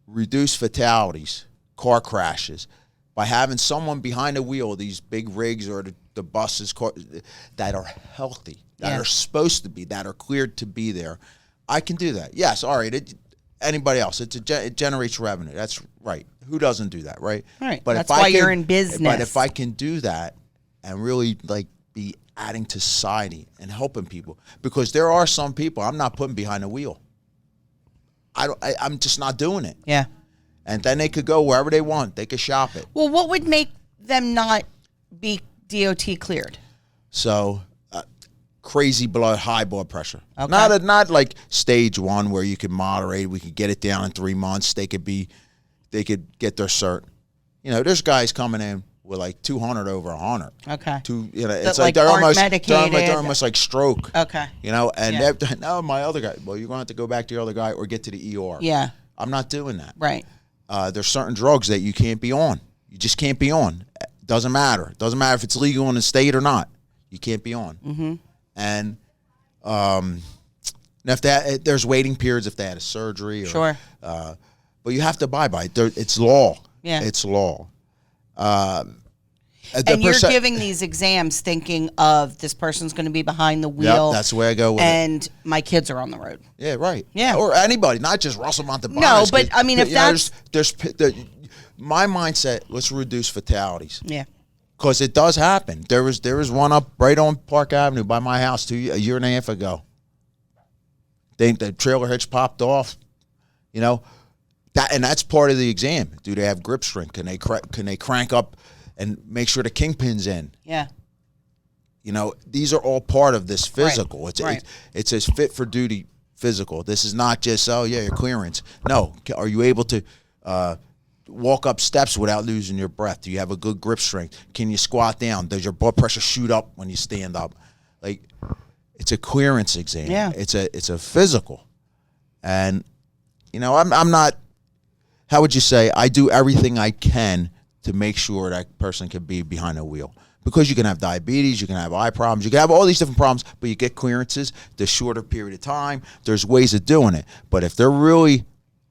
reduce fatalities, car crashes, by having someone behind the wheel, these big rigs or the buses that are healthy, that are supposed to be, that are cleared to be there, I can do that. Yes, all right. Anybody else? It generates revenue. That's right. Who doesn't do that, right? Right. But that's why you're in business. But if I can do that and really be adding to society and helping people, because there are some people I'm not putting behind the wheel. I'm just not doing it. Yeah. And then they could go wherever they want. They could shop it. Well, what would make them not be DOT cleared? So, crazy high blood pressure. Okay. Not like stage 1 where you can moderate. We could get it down in 3 months. They could get their cert. There's guys coming in with like 200 over 100. Okay. It's like they're almost medicated. They're almost like stroke. Okay. And no, my other guy. Well, you're going to have to go back to your other guy or get to the ER. Yeah. I'm not doing that. Right. There's certain drugs that you can't be on. You just can't be on. Doesn't matter. Doesn't matter if it's legal in the state or not. You can't be on. Mm-hmm. And if there's waiting periods if they had a surgery. Or, sure. But you have to abide by it. It's law. Yeah. It's law. And you're giving these exams thinking of this person's going to be behind the wheel. Yep, that's the way I go with it. And my kids are on the road. Yeah, right. Yeah. Or anybody, not just Russell Montalbano. No, but I mean, if that's... There's my mindset, let's reduce fatalities. Yeah. Because it does happen. There was one up right on Park Avenue by my house a year and a half ago. The trailer hitch popped off. And that's part of the exam. Do they have grip strength? Can they crank up and make sure the kingpin's in? Yeah. These are all part of this physical. Right. It's a fit for duty physical. This is not just your clearance. No, are you able to walk up steps without losing your breath? Do you have a good grip strength? Can you squat down? Does your blood pressure shoot up when you stand up? It's a clearance exam. Yeah. It's a physical. And I'm not, how would you say, I do everything I can to make sure that person can be behind a wheel. Because you can have diabetes, you can have eye problems, you can have all these different problems, but you get clearances, the shorter period of time, there's ways of doing it. But if they're really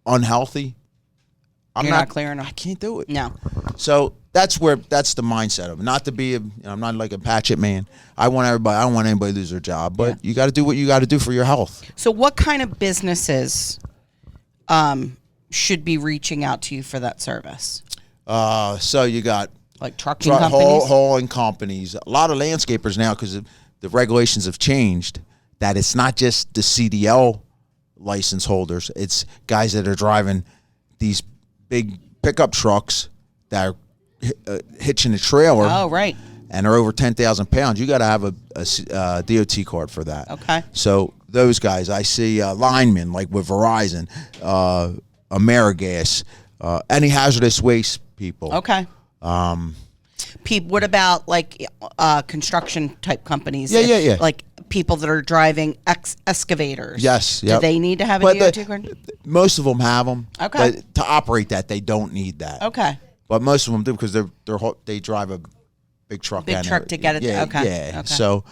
unhealthy, You're not clearing them. I can't do it. No. So that's the mindset of it. Not to be I'm not like a patchet man. I don't want anybody to lose their job, but you got to do what you got to do for your health. So what kind of businesses should be reaching out to you for that service? So you got like trucking companies, hauling companies, a lot of landscapers now, because the regulations have changed, that it's not just the CDL license holders. It's guys that are driving these big pickup trucks that are hitching a trailer. Oh, right. And are over 10,000 pounds. You got to have a DOT card for that. Okay. So those guys, I see linemen like with Verizon, AmeriGas, any hazardous waste people. Okay. What about like construction type companies? Yeah. Like people that are driving excavators. Yes. Do they need to have a DOT card? Most of them have them. Okay. But to operate that, they don't need that. Okay. But most of them do, because they drive a big truck. Big truck to get it. Yeah. Okay. Yeah. Okay. So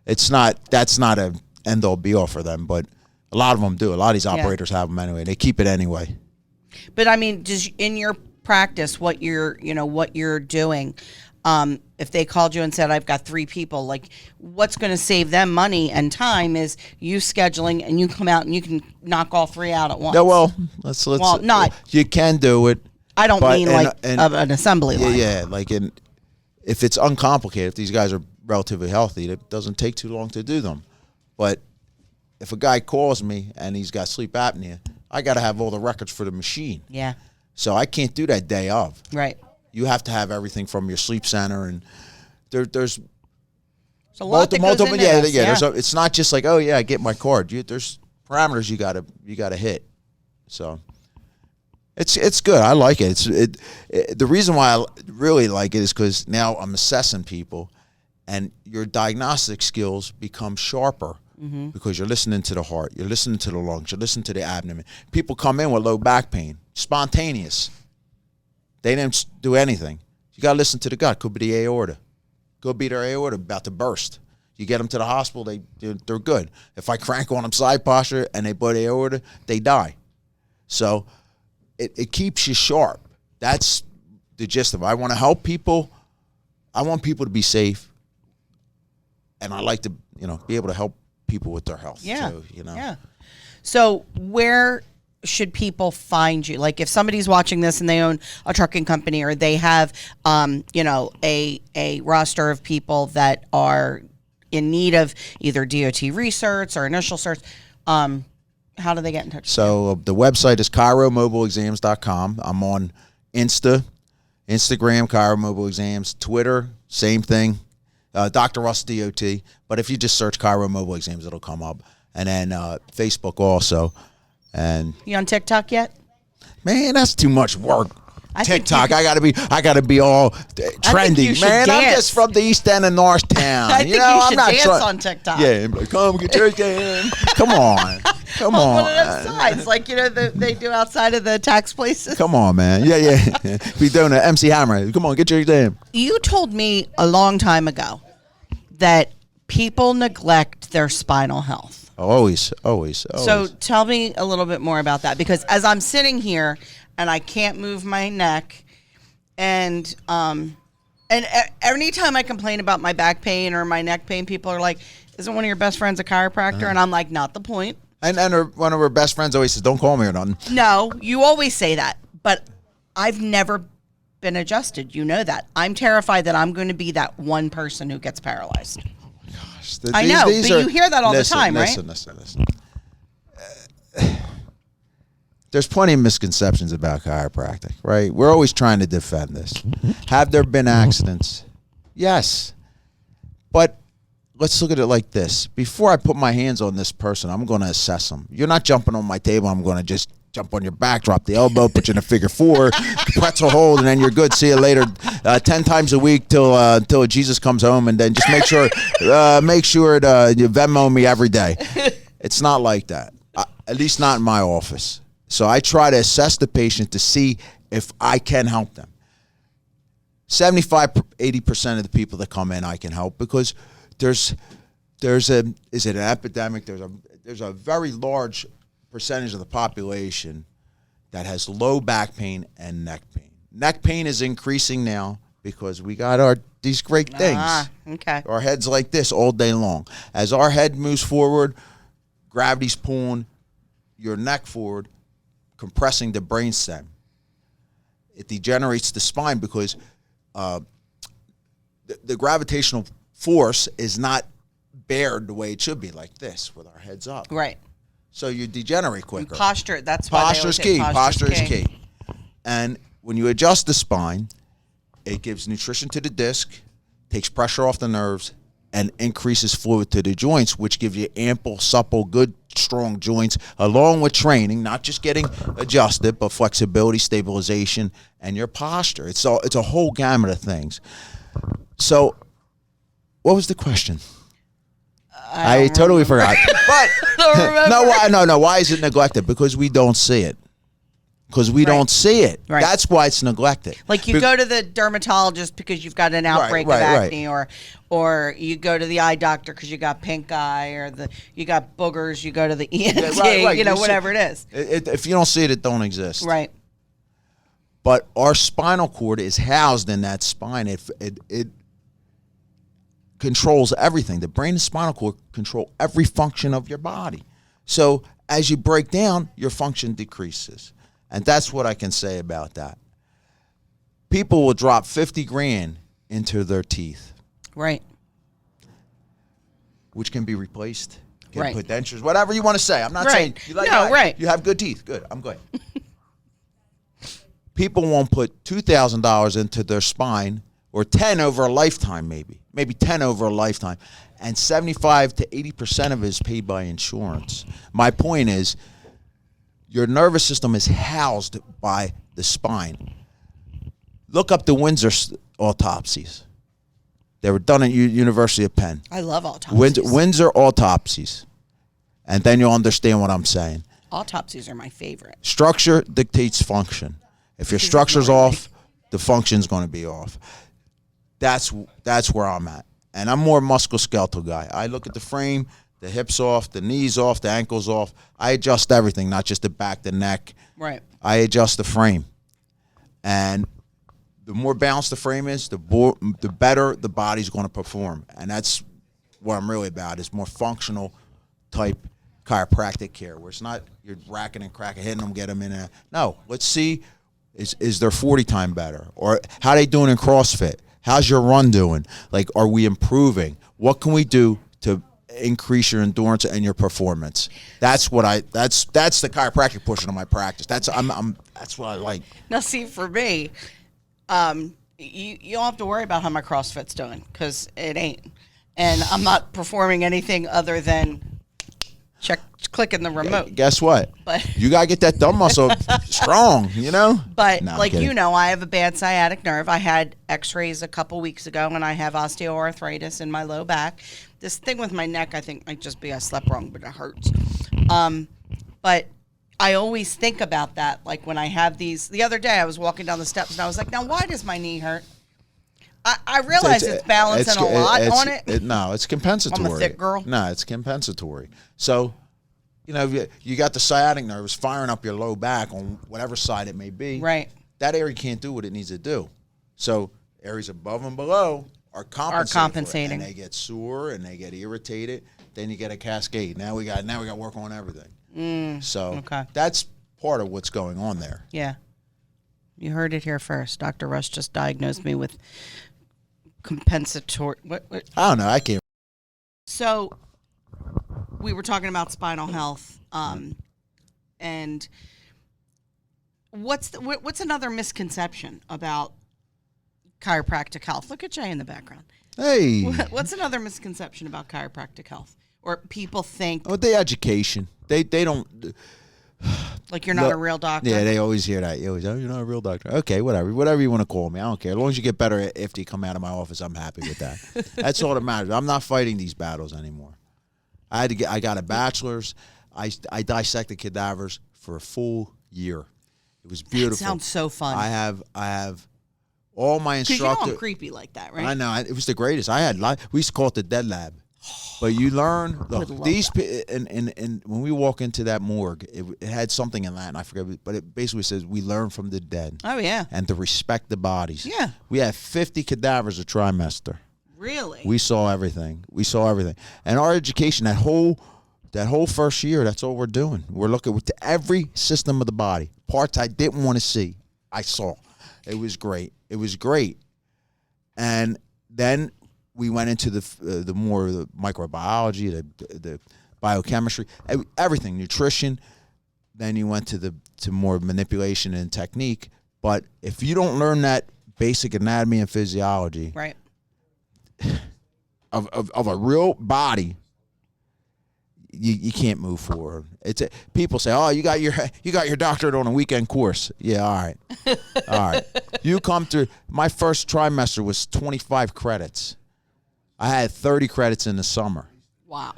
that's not a end all be all for them, but a lot of them do. A lot of these operators have them anyway. They keep it anyway. But I mean, in your practice, what you're doing, if they called you and said, I've got 3 people, like what's going to save them money and time is you scheduling, and you come out and you can knock all 3 out at once. Yeah, well, let's not. You can do it. I don't mean an assembly line. Yeah, like if it's uncomplicated, if these guys are relatively healthy, it doesn't take too long to do them. But if a guy calls me and he's got sleep apnea, I got to have all the records for the machine. Yeah. So I can't do that day of. Right. You have to have everything from your sleep center, and there's a lot that goes into this. Yeah. It's not just like, oh yeah, I get my card. There's parameters you gotta hit. So it's good. I like it. The reason why I really like it is because now I'm assessing people, and your diagnostic skills become sharper. Mm-hmm. Because you're listening to the heart, you're listening to the lungs, you're listening to the abdomen. People come in with low back pain, spontaneous. They didn't do anything. You got to listen to the gut. Could be the aorta. Could be their aorta about to burst. You get them to the hospital, they're good. If I crank on them side posture and they bud aorta, they die. So it keeps you sharp. That's the gist of it. I want to help people. I want people to be safe. And I like to, be able to help people with their health. Yeah. So, Yeah. So where should people find you? Like if somebody's watching this and they own a trucking company, or they have, a roster of people that are in need of either DOT research or initial search, how do they get in touch? So the website is chiromobileexams.com. I'm on Instagram, Chiro Mobile Exams, Twitter, same thing. Dr. Russ DOT, but if you just search Chiro Mobile Exams, it'll come up. And then Facebook also. And you on TikTok yet? Man, that's too much work. TikTok, I gotta be all trendy, man. Dance. I'm just from the East End of Northtown. I think you should I'm not dance on TikTok. Yeah, come get your game. Come on. Come on. One of those signs, like they do outside of the tax places. Come on, man. Yeah. Be doing an MC Hammer. Come on, get your exam. You told me a long time ago that people neglect their spinal health. Always. So tell me a little bit more about that, because as I'm sitting here and I can't move my neck, and anytime I complain about my back pain or my neck pain, people are like, "Isn't one of your best friends a chiropractor?" And I'm like, "Not the point." And one of her best friends always says, "Don't call me or nothing." No, you always say that, but I've never been adjusted. You know that. I'm terrified that I'm going to be that one person who gets paralyzed. I know, but you hear that all the time, right? Listen. There's plenty of misconceptions about chiropractic, right? We're always trying to defend this. Have there been accidents? Yes. But let's look at it like this. Before I put my hands on this person, I'm going to assess them. You're not jumping on my table. I'm going to just jump on your back, drop the elbow, put you in a figure 4, pretzel hold, and then you're good. See you later. 10 times a week till Jesus comes home, and then just make sure you Venmo me every day. It's not like that, at least not in my office. So I try to assess the patient to see if I can help them. 75-80% of the people that come in, I can help, because is it an epidemic? There's a very large percentage of the population that has low back pain and neck pain. Neck pain is increasing now because we got these great things. Okay. Our head's like this all day long. As our head moves forward, gravity's pulling your neck forward, compressing the brainstem. It degenerates the spine because the gravitational force is not bared the way it should be, like this, with our heads up. Right. So you degenerate quicker. And posture, that's why Posture's key. Posture is key. And when you adjust the spine, it gives nutrition to the disc, takes pressure off the nerves, and increases fluid to the joints, which gives you ample, supple, good, strong joints, along with training, not just getting adjusted, but flexibility, stabilization, and your posture. It's a whole gamut of things. So, what was the question? I totally forgot. But no. Why is it neglected? Because we don't see it. Because we don't see it. Right. That's why it's neglected. Like you go to the dermatologist because you've got an outbreak of acne, or you go to the eye doctor because you got pink eye, or you got boogers. You go to the ENT. You know, whatever it is. If you don't see it, it don't exist. Right. But our spinal cord is housed in that spine. It controls everything. The brain and spinal cord control every function of your body. So as you break down, your function decreases. And that's what I can say about that. People will drop 50 grand into their teeth. Right. Which can be replaced. Can put dentures, whatever you want to say. I'm not saying you you have good teeth. Good. I'm good. People won't put $2,000 into their spine, or 10 over a lifetime, maybe 10 over a lifetime, and 75 to 80% of it is paid by insurance. My point is, your nervous system is housed by the spine. Look up the Windsor autopsies. They were done at University of Penn. I love autopsies. Windsor autopsies. And then you'll understand what I'm saying. Autopsies are my favorite. Structure dictates function. If your structure's off, the function's going to be off. That's where I'm at. And I'm more musculoskeletal guy. I look at the frame, the hips off, the knees off, the ankles off. I adjust everything, not just the back, the neck. Right. I adjust the frame. And the more balanced the frame is, the better the body's going to perform. And that's what I'm really about, is more functional type chiropractic care, where it's not you're racking and cracking, hitting them, get them in there. No, let's see, is their 40 time better? Or how they doing in CrossFit? How's your run doing? Like, are we improving? What can we do to increase your endurance and your performance? That's what that's the chiropractic portion of my practice. That's what I like. Now, see, for me, you don't have to worry about how my CrossFit's doing, because it ain't, and I'm not performing anything other than clicking the remote. Guess what? But you gotta get that thumb muscle strong, you know. But I have a bad sciatic nerve. I had X-rays a couple weeks ago, and I have osteoarthritis in my low back. This thing with my neck, I think, might just be I slept wrong, but it hurts. But I always think about that. Like when I have these. The other day, I was walking down the steps, and I was like, "Now, why does my knee hurt?" I realize it's balancing a lot on it. No, it's compensatory. I'm a thick girl. No, it's compensatory. So, you know, you got the sciatic nerves firing up your low back on whatever side it may be. Right. That area can't do what it needs to do. So areas above and below are compensating. And they get sore and they get irritated. Then you get a cascade. Now we got work on everything. So that's part of what's going on there. Yeah. You heard it here first. Dr. Russ just diagnosed me with compensatory. What? I don't know. I can't. So we were talking about spinal health, and what's another misconception about chiropractic health? Look at Jay in the background. Hey. What's another misconception about chiropractic health? Or people think... Oh, the education. They don't... Like you're not a real doctor? Yeah, they always hear that. You always, you're not a real doctor. Okay, whatever you want to call me. I don't care. As long as you get better after you come out of my office, I'm happy with that. That's all that matters. I'm not fighting these battles anymore. I got a bachelor's. I dissected cadavers for a full year. It was beautiful. That sounds so fun. I have all my instructors. Because you know I'm creepy like that, right? I know. It was the greatest. We used to call it the dead lab. But you learn would look, love these and when we walk into that morgue, it had something in Latin, I forget, but it basically says we learn from the dead. Oh yeah. And to respect the bodies. Yeah. We had 50 cadavers a trimester. Really? We saw everything. And our education, that whole first year, that's all we're doing. We're looking at every system of the body. Parts I didn't want to see, I saw. It was great. And then we went into the more of the microbiology, the biochemistry, everything, nutrition. Then you went to more manipulation and technique. But if you don't learn that basic anatomy and physiology, Right. of a real body, you can't move forward. People say, "Oh, you got your doctorate on a weekend course." Yeah, all right. You come through. My first trimester was 25 credits. I had 30 credits in the summer. Wow.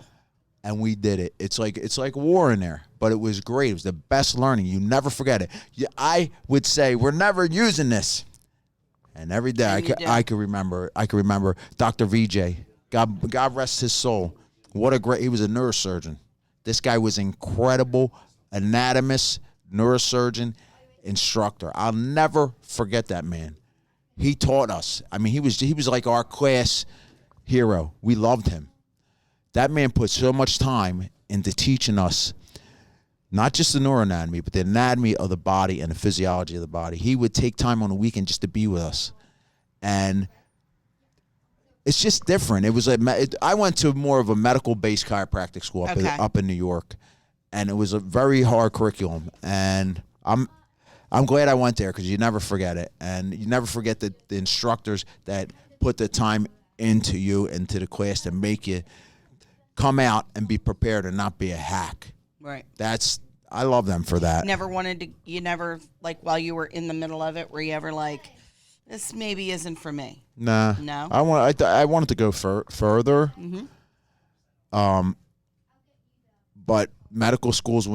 And we did it. It's like war in there, but it was great. It was the best learning. You never forget it. I would say we're never using this. And every day I could remember Dr. VJ. God rest his soul. He was a neurosurgeon. This guy was incredible, anatomist, neurosurgeon, instructor. I'll never forget that man. He taught us. I mean, he was like our class hero. We loved him. That man put so much time into teaching us not just the neuroanatomy, but the anatomy of the body and the physiology of the body. He would take time on the weekend just to be with us. And it's just different. I went to more of a medical-based chiropractic school up in New York, and it was a very hard curriculum. And I'm glad I went there because you never forget it, and you never forget the instructors that put the time into you, into the class, to make you come out and be prepared and not be a hack. Right. I love them for that. You never, like, while you were in the middle of it, were you ever like, this maybe isn't for me? Nah. No? I wanted to go further. Mm-hmm. But medical schools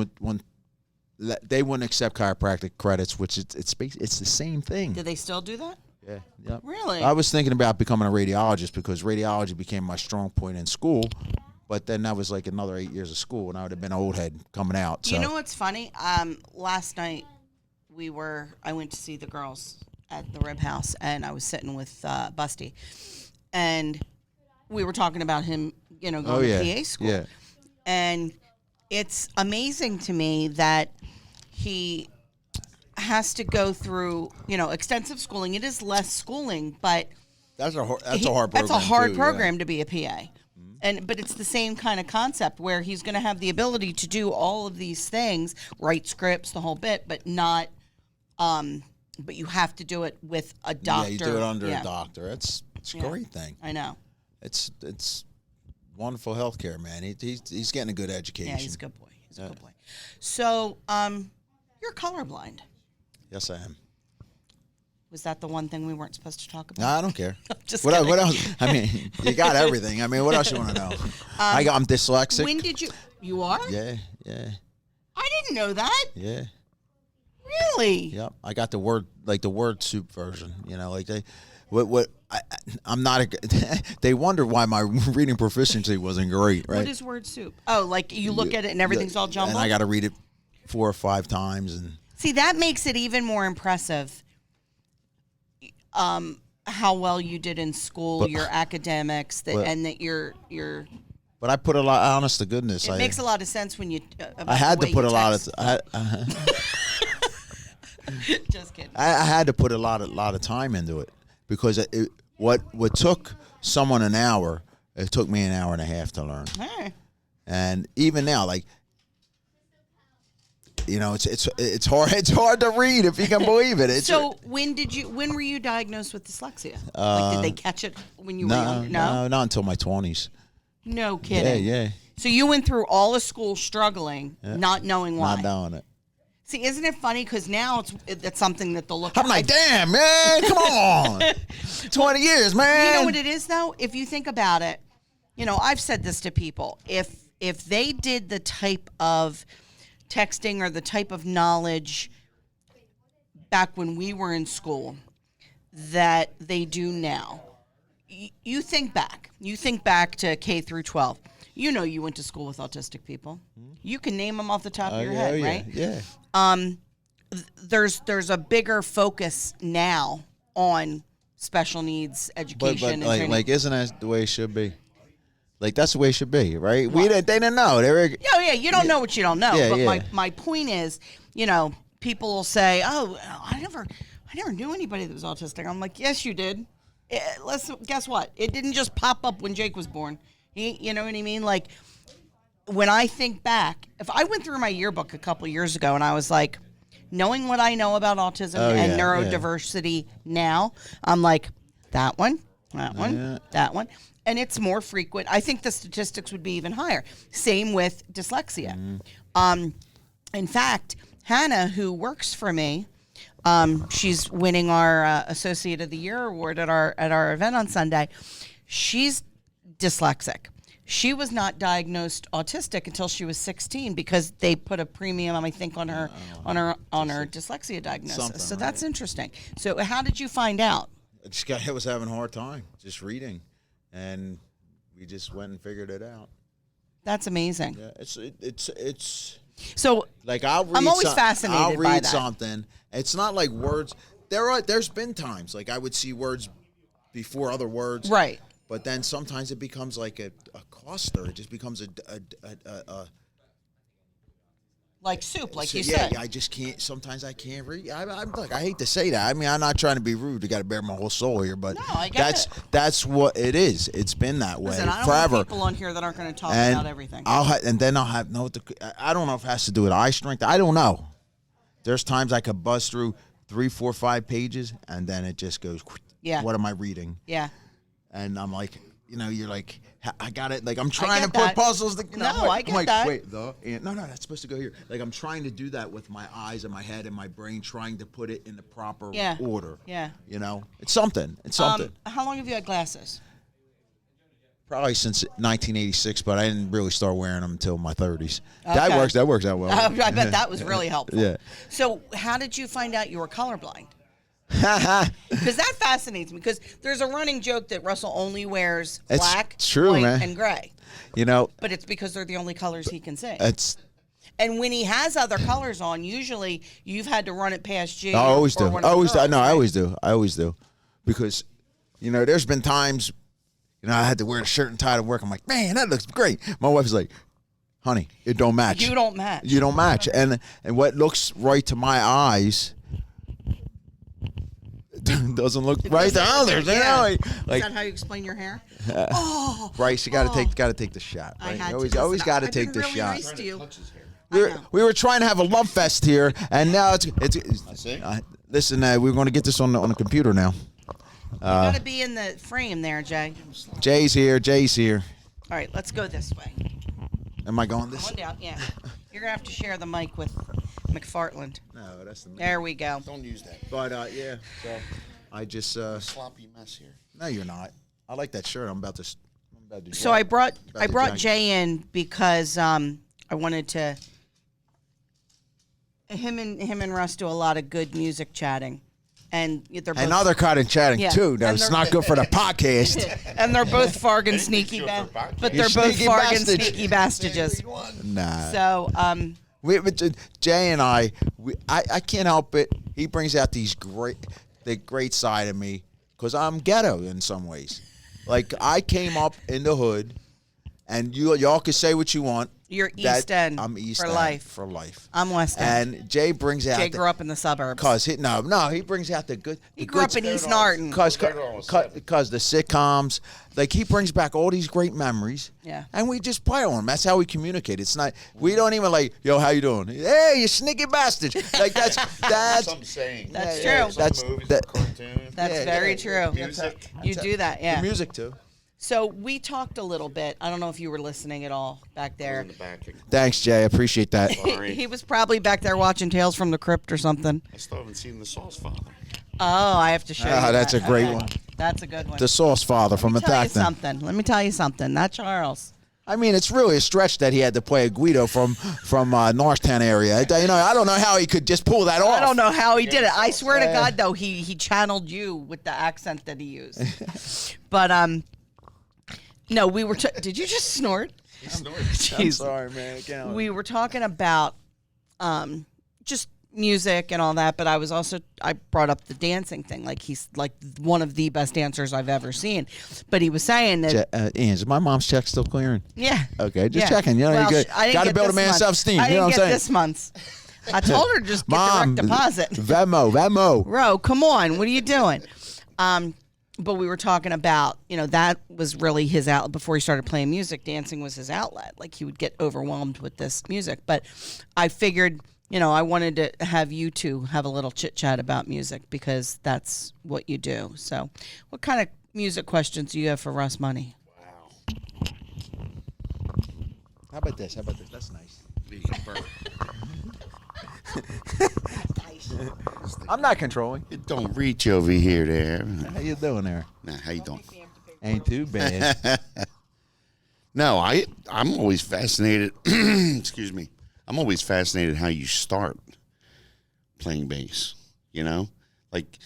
they wouldn't accept chiropractic credits, which it's the same thing. Do they still do that? Yeah. Yep. Really? I was thinking about becoming a radiologist because radiology became my strong point in school. But then that was like another 8 years of school, and I would have been an old head coming out. So. You know what's funny? Last night I went to see the girls at the Rib House, and I was sitting with Busty, and we were talking about him, going to PA school. Yeah. And it's amazing to me that he has to go through, extensive schooling. It is less schooling, but that's a hard program. That's a hard program yeah. to be a PA. But it's the same kind of concept where he's going to have the ability to do all of these things, write scripts, the whole bit, but not. But you have to do it with a doctor. Yeah, you do it under a doctor. It's a great thing. I know. It's wonderful healthcare, man. He's getting a good education. Yeah, he's a good boy. He's a good boy. So, you're colorblind. Yes, I am. Was that the one thing we weren't supposed to talk about? No, I don't care. Just what else? I mean, you got everything. I mean, what else you want to know? I'm dyslexic. When did you? You are? Yeah. I didn't know that. Yeah. Really? Yep. I got the word soup version. I'm not they wonder why my reading proficiency wasn't great, right? What is word soup? Oh, like you look at it and everything's all jumbled? And I got to read it 4 or 5 times. And see, that makes it even more impressive how well you did in school, your academics, and that you're. But I put a lot. Honest to goodness, it makes a lot of sense when you. I had to put a lot of. Just kidding. I had to put a lot of time into it because what took someone an hour, it took me an hour and a half to learn. Hey. And even now, like. It's hard. It's hard to read if you can believe it. So when were you diagnosed with dyslexia? Did they catch it when you were young? No, not until my 20s. No kidding. Yeah. So you went through all of school struggling, not knowing why. Not knowing it. See, isn't it funny? Because now it's something that they'll look at. I'm like, damn, man, come on. 20 years, man. You know what it is, though? If you think about it, I've said this to people. If they did the type of texting or the type of knowledge back when we were in school that they do now, you think back. You think back to K through 12. You know, you went to school with autistic people. You can name them off the top of your head, right? Yeah. There's a bigger focus now on special needs education But and training. like, isn't that the way it should be? Like, that's the way it should be, right? They didn't know. They were. Yeah, you don't know what you don't know. Yeah, but yeah. my point is, you know, people will say, "Oh, I never knew anybody that was autistic." I'm like, "Yes, you did." Guess what? It didn't just pop up when Jake was born. You know what I mean? Like, when I think back, if I went through my yearbook a couple years ago and I was like, knowing what I know about autism and neurodiversity now, I'm like, that one, that one. And it's more frequent. I think the statistics would be even higher. Same with dyslexia. In fact, Hannah, who works for me, she's winning our Associate of the Year award at our event on Sunday. She's dyslexic. She was not diagnosed autistic until she was 16 because they put a premium, I think, on her dyslexia diagnosis. So that's interesting. So how did you find out? I was having a hard time just reading, and we just went and figured it out. That's amazing. Yeah, it's. So like, I'm always fascinated I'll read by that. something. It's not like words. There's been times like I would see words before other words, right? But then sometimes it becomes like a cluster. It just becomes a like soup, like you said. said. I just can't. Sometimes I can't read. I'm like, I hate to say that. I mean, I'm not trying to be rude. You got to bear my whole soul here, but no, I get that's what it is. It's been that way I don't forever. want people on here that aren't going to talk about everything. I don't know if it has to do with eye strength. I don't know. There's times I could buzz through 3, 4, 5 pages, and then it just goes. Yeah. What am I reading? Yeah. And I'm like, you're like, I got it. Like, I'm trying to put puzzles. I get that. Wait, no, that's supposed to go here. Like, I'm trying to do that with my eyes and my head and my brain, trying to put it in the proper order. Yeah. It's something. It's something. How long have you had glasses? Probably since 1986, but I didn't really start wearing them until my 30s. Okay. That works out well. I bet that was really helpful. Yeah. So how did you find out you were colorblind? Because that fascinates me. Because there's a running joke that Russell only wears black, white, and gray. But it's because they're the only colors he can see. And when he has other colors on, usually you've had to run it past G. I always do. I always do. Because, there's been times, I had to wear a shirt and tie to work. I'm like, man, that looks great. My wife's like, honey, it don't match. You don't match. You don't match. And what looks right to my eyes doesn't look right to others. Yeah. Is that how you explain your hair? Bryce, you got to take the shot. Right? You always got to take the shot. Nice to you. We were trying to have a love fest here, and now it's. Listen, we're going to get this on the computer now. You got to be in the frame there, Jay. Jay's here. All right, let's go this way. Am I going this? Going down, yeah. You're gonna have to share the mic with McFartland. No, that's the. There we go. Don't use that. But yeah, so I just sloppy mess here. No, you're not. I like that shirt. I'm about to do. So I brought Jay in because I wanted to. Him and Russ do a lot of good music chatting, and they're both. And now they're kind of chatting too. No, it's not good for the podcast. And they're both Fargan sneaky, but they're both Fargan sneaky bastages. Nah. So Jay and I can't help it. He brings out the great side of me because I'm ghetto in some ways. Like, I came up in the hood, and y'all can say what you want. You're East End. I'm East for End life. For life. I'm West End. And Jay brings out. Jay grew up in the suburbs. He brings out the good. He grew up in East Norton. Because the sitcoms, like, he brings back all these great memories. Yeah. And we just play on them. That's how we communicate. It's not. We don't even like, yo, how you doing? Hey, you sneaky bastard. Like, that's. Some saying. That's true. That's cartoon. That's very true. Music. You do that, yeah. The music too. So we talked a little bit. I don't know if you were listening at all back there. In the back. Thanks, Jay. I appreciate that. He was probably back there watching Tales from the Crypt or something. I still haven't seen The Sauce Father. Oh, I have to show you. That's a great one. That's a good one. The Sauce Father from Let me tell you Attack Them. something. Let me tell you something. Not Charles. I mean, it's really a stretch that he had to play a Guido from Northtown area. I don't know how he could just pull that off. I don't know how he did it. I swear to God, though, he channeled you with the accent that he used. But no, we were. Did you just snort? I'm sorry, man. We were talking about just music and all that, but I brought up the dancing thing. Like, he's like one of the best dancers I've ever seen. But he was saying that Ian, is my mom's check still clearing? Yeah. Okay, just checking. Well, you got to build a man's self-esteem. I You know didn't what I'm get saying? this month's. I told her to just get Mom, direct deposit. Venmo. Ro, come on. What are you doing? But we were talking about, that was really his outlet. Before he started playing music, dancing was his outlet. Like, he would get overwhelmed with this music. But I figured, I wanted to have you two have a little chit-chat about music because that's what you do. So what kind of music questions do you have for Russ Money? Wow. How about this? That's nice. I'm not controlling. It don't reach over here there. How you doing there? Nah, how you doing? Ain't too bad. No, I'm always fascinated. Excuse me. I'm always fascinated how you start playing bass. Like,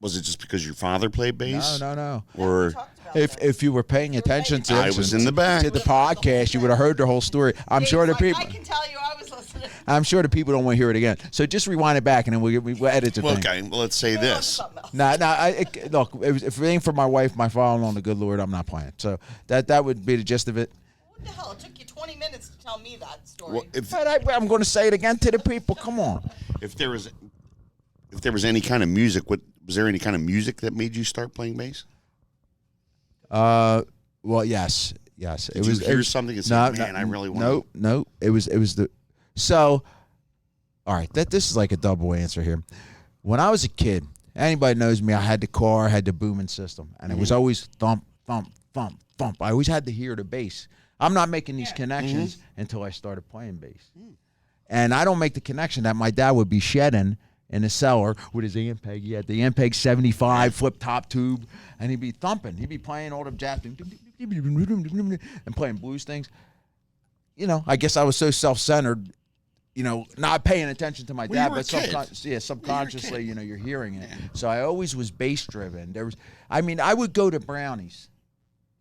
was it just because your father played bass? No. Or if you were paying attention to I was in the back to the podcast, you would have heard the whole story. I'm sure the people. I can tell you, I was listening. I'm sure the people don't want to hear it again. So just rewind it back, and then we'll edit the thing. Okay, well, let's say this. Look, if it ain't for my wife, my father-in-law, and the good Lord, I'm not playing. So that would be the gist of it. What the hell? It took you 20 minutes to tell me that story. Well, I'm going to say it again to the people. Come on. If there was any kind of music, was there any kind of music that made you start playing bass? Well, yes. Did you hear something and say, man, I really want to? No. It was the. So, all right. This is like a double answer here. When I was a kid, anybody knows me, I had the car, I had the booming system, and it was always thump, thump, thump, thump. I always had to hear the bass. I'm not making these connections until I started playing bass. And I don't make the connection that my dad would be shedding in the cellar with his Ampeg. He had the Ampeg 75 flip top tube, and he'd be thumping. He'd be playing all the jazz and playing blues things. I guess I was so self-centered, not paying attention to my dad, but subconsciously, you're hearing it. So I always was bass-driven. I would go to Brownies,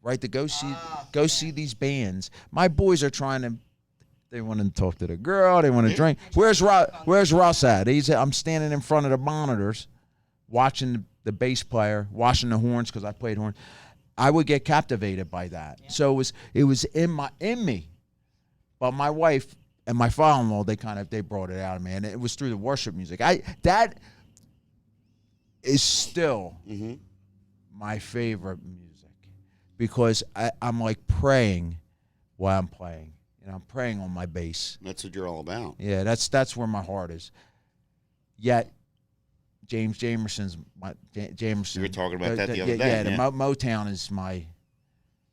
right, to go see these bands. My boys are trying to. They want to talk to the girl. They want to drink. Where's Russ at? I'm standing in front of the monitors, watching the bass player, washing the horns because I played horns. I would get captivated by that. Yeah. So it was in me. But my wife and my father-in-law, they brought it out of me, and it was through the worship music. That is still my favorite music because I'm like praying while I'm playing. I'm praying on my bass. That's what you're all about. Yeah, that's where my heart is. Yet, Jamerson's Jamerson. You were talking about that the other day. Yeah, the Motown is my.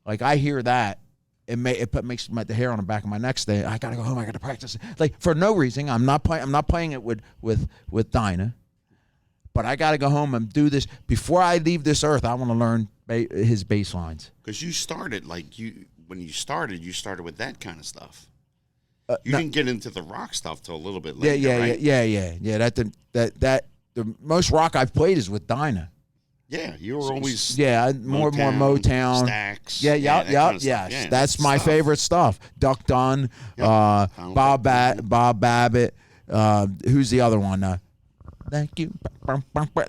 Like, I hear that, it makes the hair on the back of my neck stay. I gotta go home. I gotta practice. Like, for no reason. I'm not playing it with Dinah, but I gotta go home and do this before I leave this earth. I want to learn his bass lines. Because you started when you started with that kind of stuff. You didn't get into the rock stuff till a little bit later, right? Yeah. That the most rock I've played is with Dinah. Yeah, you were always more Motown. Stax. Yes. That's my favorite stuff. Duck Dunn, Bob Babbitt. Who's the other one? Thank you.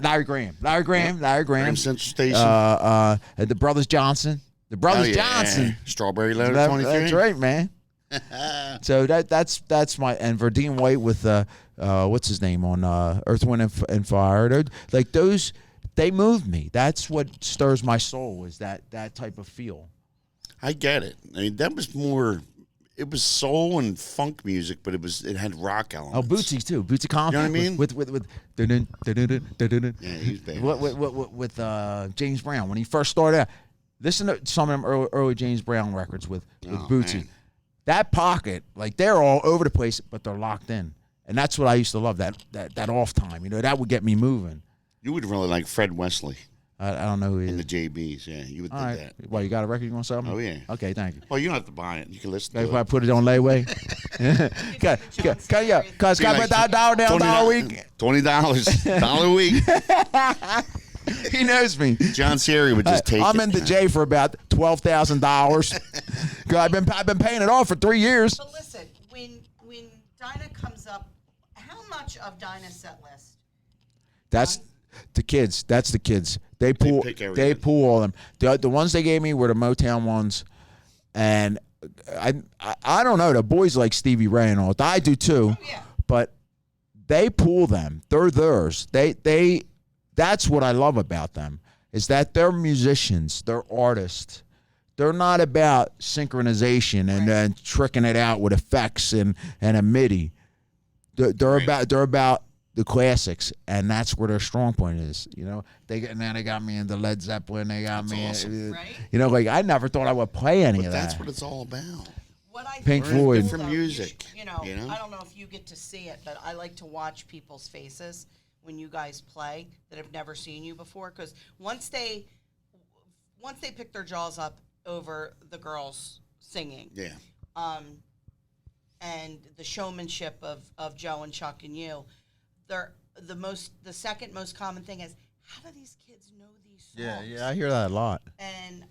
Larry Graham. Graham Central Station. The Brothers Johnson. Johnson. Strawberry Letter 23. That's right, man. So that's my, and Verdine White with what's his name on Earth, Wind and Fire. Like those, they moved me. That's what stirs my soul, is that type of feel. I get it. I mean, that was more. It was soul and funk music, but it had rock elements. Oh, Bootsy too. Bootsy Collins. You know what I mean? With yeah, he's bad. With James Brown when he first started out. Listen to some of them early James Brown records with Bootsy. Man. That pocket, like, they're all over the place, but they're locked in, and that's what I used to love. That off time, that would get me moving. You would really like Fred Wesley. I don't know who he And is. the JBs, yeah, you would All think right. that. Well, you got a record you want to sell me? Oh, yeah. Okay, thank you. Well, you don't have to buy it. You can listen to If I it. put it on layaway. Cause Be like $10 down a week. $20 a week. He knows me. John Siri would just take I'm it. in the J for about $12,000. I've been paying it off for 3 years. But listen, when Dinah comes up, how much of Dinah's set list? That's the kids. That's the kids. They pull. pick They everything. pull all of them. The ones they gave me were the Motown ones, and I don't know. The boys like Stevie Ray and all. I do too. Oh, yeah. But they pull them. They're theirs. They. That's what I love about them is that they're musicians. They're artists. They're not about synchronization and tricking it out with effects and a MIDI. They're about the classics, and that's where their strong point is. You know, they got me into Led Zeppelin. They got me, awesome. Right? you know, like I never thought I would play any But of that's that. what it's all about. What I Pink think is Floyd. cool, Different though, music, you know, you know? I don't know if you get to see it, but I like to watch people's faces when you guys play that have never seen you before, because once they pick their jaws up over the girls singing, Yeah. and the showmanship of Joe and Chuck and you, the second most common thing is, how do these kids know these songs? I hear that a lot. And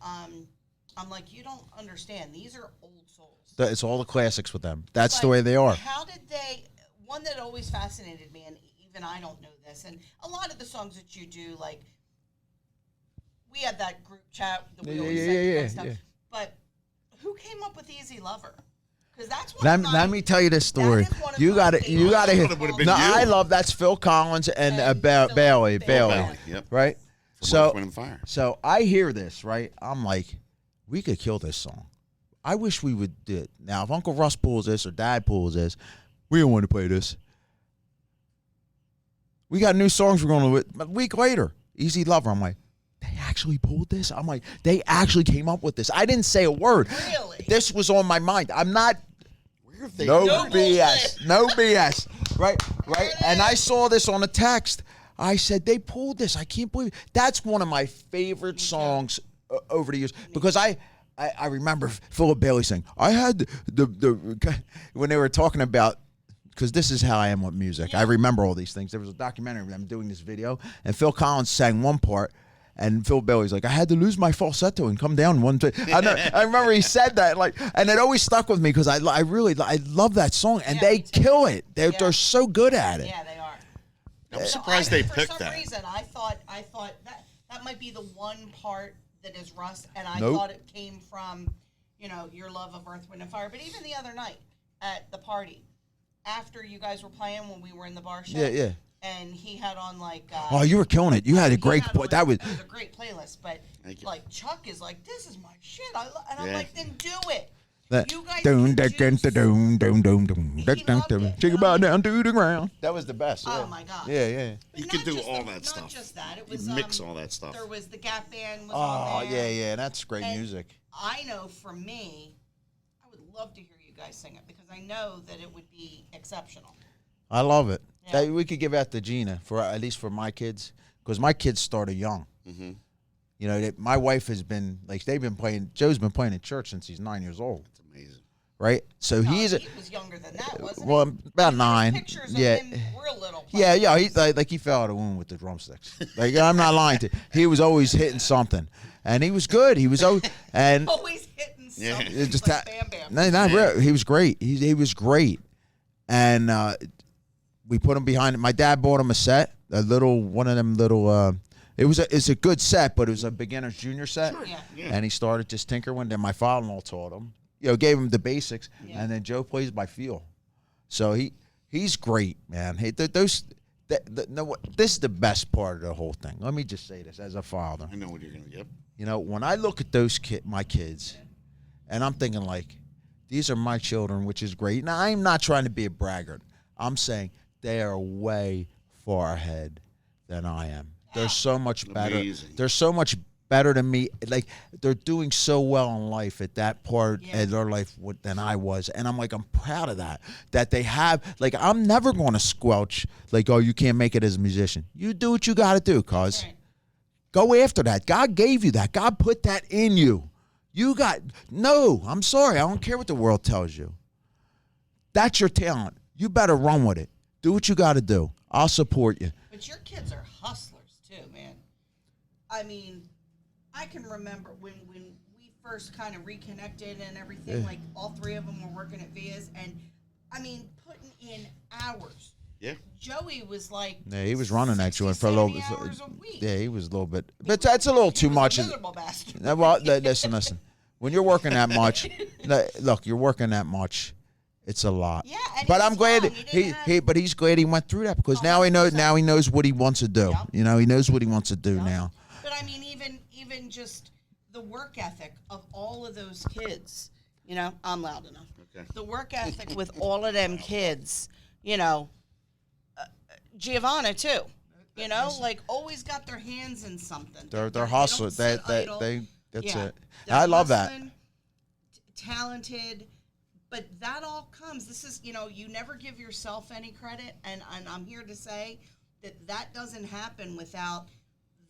I'm like, you don't understand. These are old souls. It's all the classics with them. That's the Like, way they are. How did they? One that always fascinated me, and even I don't know this, and a lot of the songs that you do, like we had that group chat that we always send you guys stuff. yeah. But who came up with Easy Lover? Because that's one Let me tell you this story. That is one of You my got to favorite you got to I hit. thought it would've been No, you. I love that's Phil Collins and And Bailey. Bailey. Yep. Right. From So Earth, Wind and Fire. so I hear this, right? I'm like, we could kill this song. I wish we would do it. Now, if Uncle Russ pulls this or Dad pulls this, we don't want to play this. We got new songs we're going to a week later. Easy Lover. I'm like, they actually pulled this? I'm like, they actually came up with this. I didn't say a word. Really? This was on my mind. I'm not. Where have they No No BS. No BS. Right. And I saw this on a text. I said, they pulled this. I can't believe it. That's one of my favorite songs over the years because I remember Philip Bailey saying, I had the when they were talking about, because this is how I am with music. I remember all these things. There was a documentary of them doing this video, and Phil Collins sang one part, and Phil Bailey's like, I had to lose my falsetto and come down one time. I remember he said that, like, and it always stuck with me because I love that song, and Yeah, they me too. kill it. They're Yeah. so good at it. Yeah, they are. I'm surprised they picked For some that. reason, I thought that might be the one part that is Russ, and I Nope. thought it came from, your love of Earth, Wind, and Fire. But even the other night at the party, after you guys were playing when we were in the bar show, Yeah. and he had on like. Oh, you were killing it. You had a he great. had on- That was. It was a great playlist, but Thank you. like Chuck is like, this is my shit, and I'm Yeah. like, then do it. That You guys doom, can doom, do doom, doom, doom, doom, He doom, loved doom. it. Take it back down to the ground. That was the best. Oh yeah. my God. Yeah. But You not could do just all the- that stuff. Not just that. It You was mix all that stuff. There was the Gap Band was Oh on there. yeah. That's great And music. I know for me, I would love to hear you guys sing it because I know that it would be exceptional. I love it. Yeah. We could give that to Gina for at least for my kids because my kids started young. Mm-hmm. You know, my wife has been like they've been playing. Joe's been playing in church since he's 9 years old. It's amazing. Right. So No, he was younger than that, wasn't well he? about There's 9. Pictures of Yeah. him real little. Yeah, playing. he fell out of the womb with the drumsticks. Like I'm not lying to you. He was always hitting something, and he was good. He was always and Always hitting Yeah. something. it just like Bam Bam. no, not real. He was great. He was great, and we put him behind it. My dad bought him a set, one of them little. It's a good set, but it was a beginner's junior set, Yeah. Yeah. and he started just tinkering. Then my father-in-law taught him. Gave him the basics, Yeah. and then Joe plays by feel. So he's great, man. This is the best part of the whole thing. Let me just say this as a father. I know what you're going to get. When I look at my kids, and I'm thinking like, these are my children, which is great. Now I'm not trying to be a braggart. I'm saying they are way far ahead than I am. They're so much better. Amazing. They're so much better than me. Like they're doing so well in life at that part of their life than I was, and I'm proud of that. That they have like I'm never going to squelch like, oh, you can't make it as a musician. You do what you got to do, cuz. Right. Go after that. God gave you that. God put that in you. I'm sorry. I don't care what the world tells you. That's your talent. You better run with it. Do what you got to do. I'll support you. But your kids are hustlers too, man. I mean, I can remember when we first kind of reconnected and everything, like all three of them were working at Via's, and I mean, putting in hours. Yeah. Joey was like, Yeah, he was running that 60, joint for a little 70 hours a week. Yeah, he was a little bit. But that's a little too much. A miserable bastard. Well, listen. When you're working that much, look, you're working that much. It's a lot. Yeah, and but he I'm was glad young. but he's glad he went through that because now he knows what he wants to do. Yep. You know, he knows what he wants to do now. But I mean, even just the work ethic of all of those kids. You know, I'm loud enough. Okay. The work ethic with all of them kids. You know, Giovanna too. You know, like always got their hands in something. They're hustlers. That's Yeah. it. I love that. Talented, but that all comes. This is, you never give yourself any credit, and I'm here to say that doesn't happen without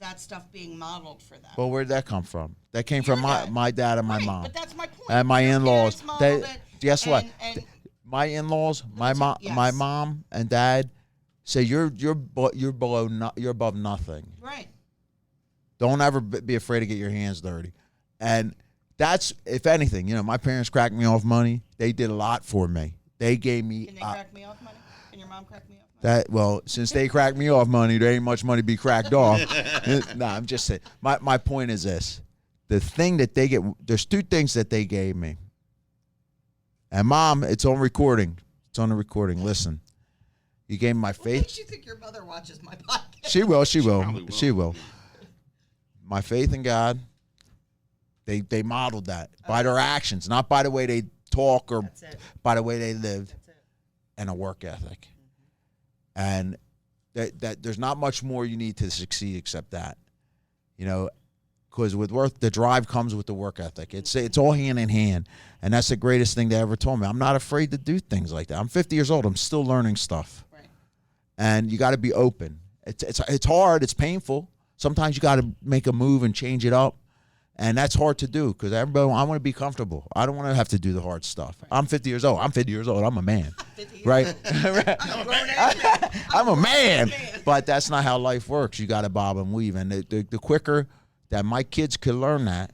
that stuff being modeled for them. Well, where'd that come from? That came from my dad and my mom. But that's my point. And my in-laws. Guess what? And my in-laws, my mom and dad say you're above nothing. Right. Don't ever be afraid to get your hands dirty. And that's, if anything, my parents cracked me off money. They did a lot for me. They gave me. Can they crack me off money? Can your mom crack me off money? Since they cracked me off money, there ain't much money to be cracked off. No, I'm just saying. My point is this. The thing that they get, there's two things that they gave me. And Mom, it's on recording. It's on the recording. Listen. You gave me my faith. What makes you think your mother watches my podcast? She will. My faith in God. They modeled that by their actions, not by the way they talk or by the way they lived, and a work ethic. And that there's not much more you need to succeed except that, because with work, the drive comes with the work ethic. It's all hand in hand, and that's the greatest thing they ever told me. I'm not afraid to do things like that. I'm 50 years old. I'm still learning stuff, right. And you got to be open. It's hard. It's painful. Sometimes you got to make a move and change it up. And that's hard to do because I want to be comfortable. I don't want to have to do the hard stuff. Right. I'm 50 years old. I'm a man. Right? I'm a man. But that's not how life works. You got to bob and weave. And the quicker that my kids can learn that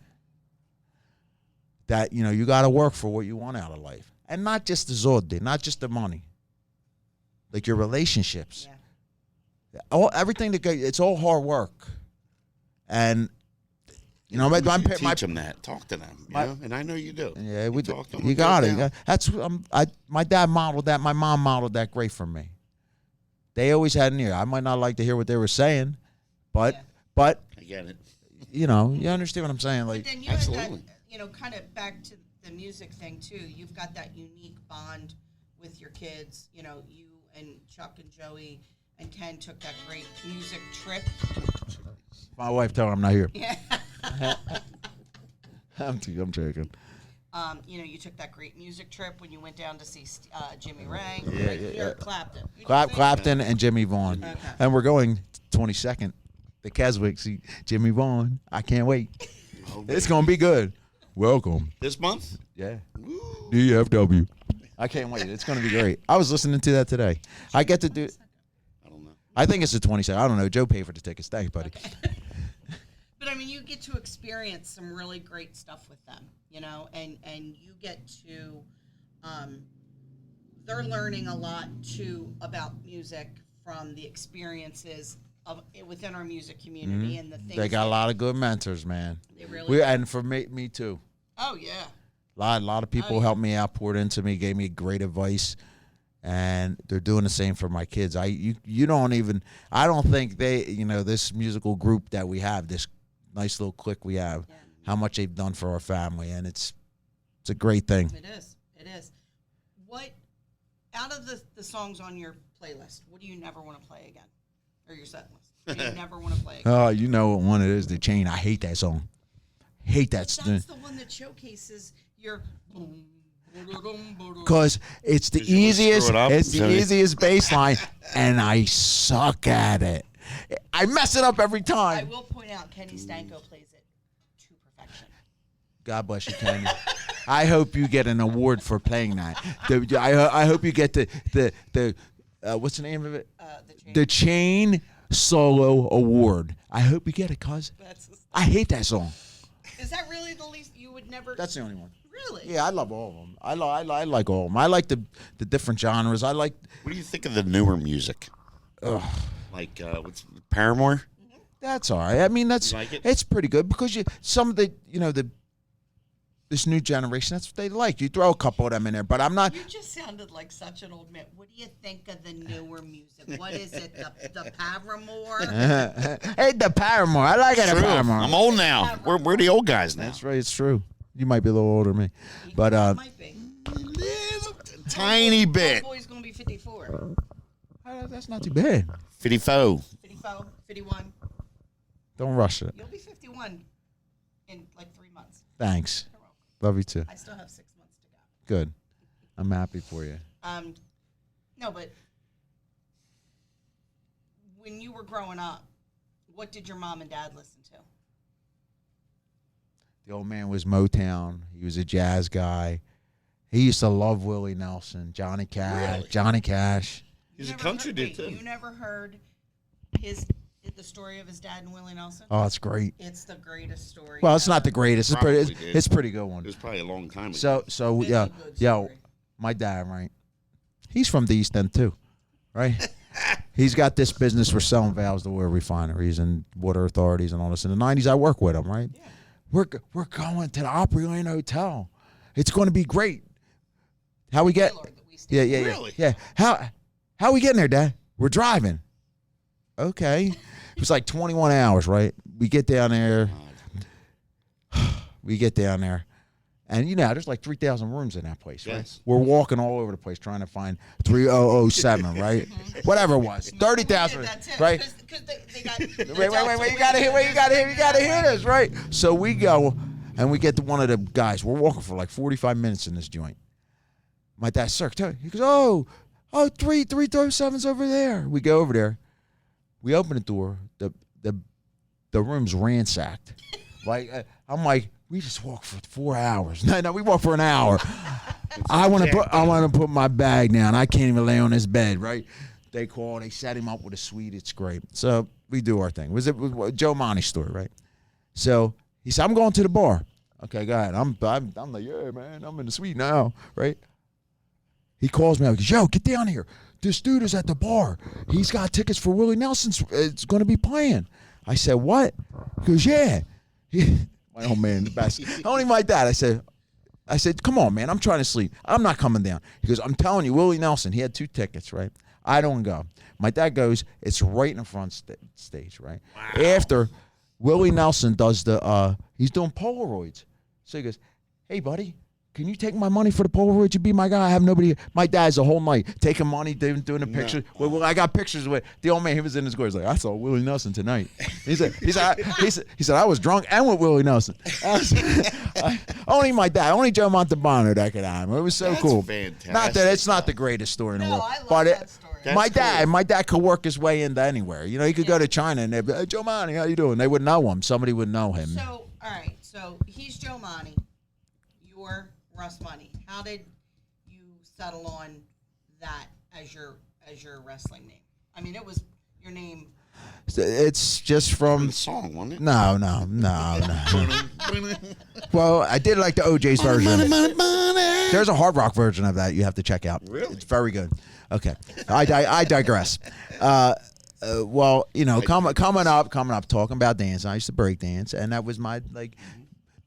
you got to work for what you want out of life. And not just the zodi, not just the money. Like your relationships. Yeah. Everything it's all hard work. And teach them that. Talk to them, and I know you do. Yeah, you got it. That's my dad modeled that. My mom modeled that great for me. They always had an ear. I might not like to hear what they were saying, but I get it. You understand what I'm saying? Like, but then you absolutely. Had that, kind of back to the music thing too. You've got that unique bond with your kids. You and Chuck and Joey and Ken took that great music trip. My wife told her I'm not here. Yeah. I'm joking. You took that great music trip when you went down to see Jimmy Ray. Yeah. Clapton. Clapton and Jimmy Vaughn. Okay. And we're going 22nd to Keswick, see Jimmy Vaughn. I can't wait. It's going to be good. Welcome. This month? Yeah. Woo. DFW. I can't wait. It's going to be great. I was listening to that today. I get to do... I don't know. I think it's the 22nd. I don't know. Joe paid for the tickets. Thanks, buddy. Okay. But I mean, you get to experience some really great stuff with them, and you get to, they're learning a lot too about music from the experices of within our music community and the things. They got a lot of good mentors, man. They really and for me too. Oh yeah. A lot of people helped me out, poured into me, gave me great advice. And they're doing the same for my kids. I don't think they, this musical group that we have, this nice little clique we have, how much they've done for our family, and it's a great thing. It is. What, out of the songs on your playlist, what do you never want to play again? Or your set list? What do you never want to play again? Oh, you know what one it is, The Chain. I hate that song. Hate that. That's the one that showcases your boom, because it's the 'Cause you would easiest. screw it up, It's the Tony. easiest bass line, and I suck at it. I mess it up every I time. will point out Kenny Stanko plays it to perfection. God bless you, Kenny. I hope you get an award for playing that. I hope you get the what's the name of it? The Chain Solo Award. I hope you get it, cuz I hate that song. Is that really the least you would never? That's the only one. Really? Yeah, I love all of them. I like all of them. I like the different genres. I like. What do you think of the newer music? Like what's Paramore? That's all right. I mean, You like it? it's pretty good because some of the this new generation, that's what they like. You throw a couple of them in there, but I'm not. You just sounded like such an old man. What do you think of the newer music? What is it? The Paramore? Hey, the Paramore. I like it. The True. Paramore. I'm old now. We're the old guys now. That's right. It's true. You might be a little older than me, but Might be. Tiny bit. Boy's gonna be 54. that's not too bad. 54. 54, 51. Don't rush it. You'll be 51 in like 3 months. Thanks. You're welcome. Love you too. I still have 6 months to go. Good. I'm happy for you. No, but when you were growing up, what did your mom and dad listen to? The old man was Motown. He was a jazz guy. He used to love Willie Nelson, Johnny Cash. Really? Johnny Cash. He's a Never country heard- dude, wait, too. You never heard the story of his dad and Willie Nelson? Oh, it's great. It's the greatest story. Well, it's not ever. the greatest. Probably It's did. pretty good one. It was probably a long time ago. So It's yeah, a good yo, story. my dad, right? He's from the East End too, right? He's got this business for selling valves to water refineries and water authorities and all this. In the '90s, I work with him, right? Yeah. We're going to the Opryland Hotel. It's going to be great. How we get? Gaylord that we stayed Yeah, with. Really? yeah. How we getting there, Dad? We're driving. Okay. It was like 21 hours, right? We get down there. And there's like 3,000 rooms in that place, right? Yes. We're walking all over the place trying to find 3007, right? Whatever it was. 30,000, We did that too, right? Because they got. Wait, you gotta hear this, right? So we go and we get to one of the guys. We're walking for like 45 minutes in this joint. My dad, sir, he goes, oh, 307's over there. We go over there. We open the door. The room's ransacked. I'm like, we just walked for 4 hours. No, we walked for an hour. I want to put my bag down. I can't even lay on this bed, right? They call. They set him up with a suite. It's great. So we do our thing. It was Joe Monty's story, right? So he said, I'm going to the bar. Okay, go ahead. I'm like, yeah, man, I'm in the suite now, right? He calls me up. He goes, yo, get down here. This dude is at the bar. He's got tickets for Willie Nelson. It's going to be playing. I said, what? He goes, yeah. My old man, the best. Only my dad. I said, come on, man. I'm trying to sleep. I'm not coming down. He goes, I'm telling you, Willie Nelson, he had 2 tickets, right? I don't go. My dad goes, it's right in the front stage, right? Wow. After Willie Nelson does he's doing Polaroids. So he goes, hey, buddy, can you take my money for the Polaroid? You be my guy. I have nobody. My dad's the whole night taking money, doing the pictures. Well, I got pictures with the old man. He was in his car. He's like, I saw Willie Nelson tonight. He said, I was drunk and with Willie Nelson. Only my dad, only Joe Montalbano that could have him. It was so That's cool. fantastic. Not that it's not the greatest story in the world, I love but that story. That's my dad could work his way into anywhere. He could go to China and they'd be, hey, Joe Monty, how you doing? They would know him. Somebody would know him. So, all right. So he's Joe Monty. You're Russ Money. How did you settle on that as your wrestling name? I mean, it was your name. It's just From from the song, wasn't it? no. Well, I did like the OJ's version. Money. There's a hard rock version of that you have to check out. Really? It's very good. Okay, I digress. Well, coming up, talking about dance. I used to break dance, and that was my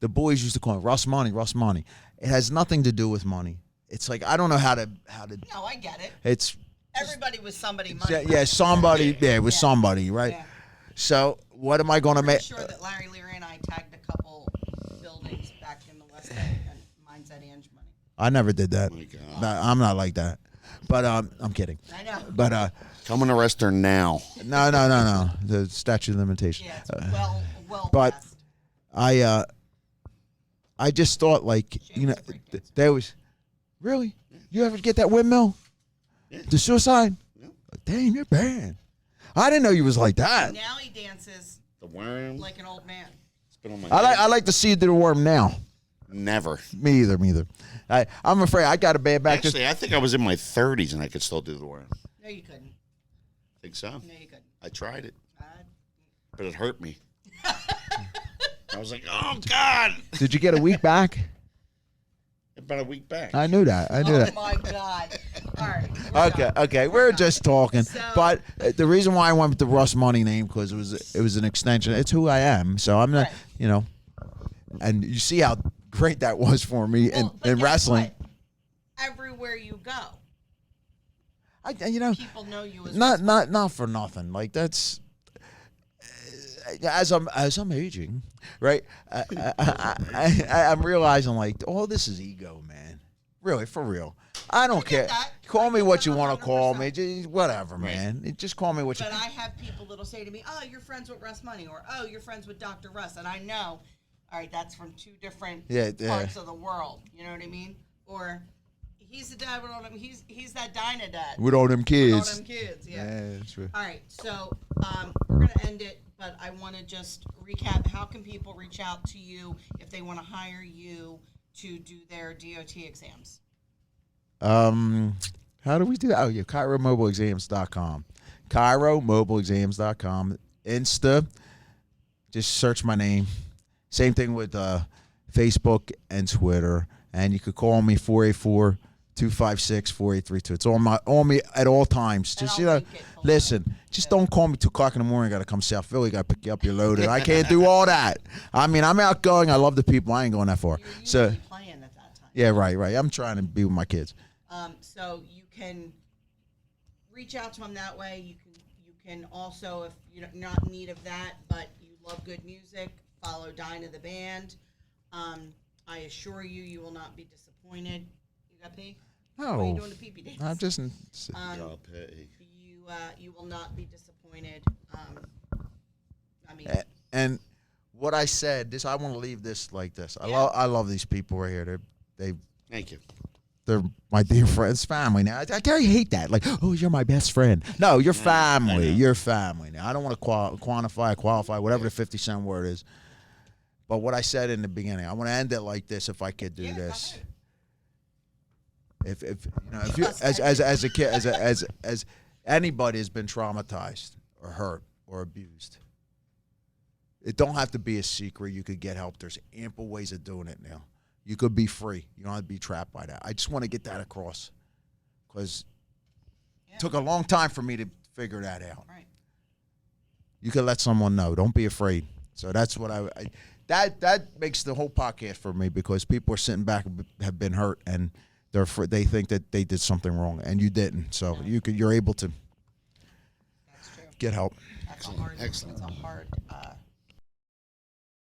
the boys used to call me Russ Money, Russ Money. It has nothing to do with money. It's like I don't know how to. No, I get it. It's Everybody was somebody money. yeah, somebody. Yeah, it was somebody, right? Yeah. So what am I going to I'm make? sure that Larry Leary and I tagged a couple buildings back in the West End, and mine's at Ange Money. I never did that. Oh my God. No, I'm not like that. But I'm kidding. I know. But Come and arrest her now. no. The statute of limitations. Yeah, it's well but- past. I just thought Shameless breakdance. there was Really? You ever get that windmill? Yeah. The suicide? Yeah. Damn, you're bad. I didn't know you was like that. Now he dances The worm. like an old man. It's been on my I like to see you do the worm now. Never. Me either. I'm afraid I got a bad back. Actually, I think I was in my 30s and I could still do the worm. No, you couldn't. Think so? No, you couldn't. I tried it, Uh, but it hurt me. I was like, oh, God. Did you get a week back? About a week back. I knew that. oh my God! All right. we're done. Okay. We're done. just talking. So- But the reason why I went with the Russ Money name because it was an extension. It's who I am. So I'm not, Right. And you see how great that was for me Well, but in guess wrestling. what? Everywhere you go, I people know you as not for nothing. Like that's as I'm aging, right? I'm realizing like all this is ego, man. Really, for real. I don't care. that. Call I me get what that you want to call 100%. me. Just whatever, man. Just call me what you. But I have people that'll say to me, "Oh, you're friends with Russ Money," or "Oh, you're friends with Dr. Russ," and I know, all right, that's from two different Yeah. parts of the world. You know what I mean? Or he's the dad with all them. He's that Dinah dad With all them with kids. all them kids. Yeah. Yeah, that's true. All right, so we're gonna end it, but I want to just recap. How can people reach out to you if they want to hire you to do their DOT exams? How do we do that? Oh, yeah, ChiroMobileExams.com. ChiroMobileExams.com. Insta, just search my name. Same thing with Facebook and Twitter. And you could call me 484-256-4832. It's on me at all times. Just, I'll link it below. listen, just don't call me 2 o'clock in the morning. Got to come South Philly. Got to pick you up. You're loaded. I can't do all that. I mean, I'm outgoing. I love the people. I ain't going that far. You're So, usually playing at that time. yeah, right. I'm trying to be with my kids. So you can reach out to them that way. You can also, if you're not in need of that, but you love good music, follow Dinah the band. I assure you, you will not be disappointed. You got pee? What are you No, doing the pee-pee dance? I'm just. I'll pay. You will not be disappointed. I mean, And what I said, I want to leave this like this. I love these people right here. Thank you. They're my dear friends, family. Now I hate that. Like, oh, you're my best friend. No, you're family. You're family. Now I don't want to qualify, whatever the 50-cent word is. But what I said in the beginning, I want to end it like this. If I could do yeah, go this, ahead. if you as a kid as anybody has been traumatized or hurt or abused, it don't have to be a secret. You could get help. There's ample ways of doing it now. You could be free. You don't have to be trapped by that. I just want to get that across because it took a long time for me to figure that out. Right. You could let someone know. Don't be afraid. So that's what that makes the whole podcast for me because people are sitting back and have been hurt and they think that they did something wrong and you didn't. So you're able to That's true. get help. That's a hard. Excellent. It's a hard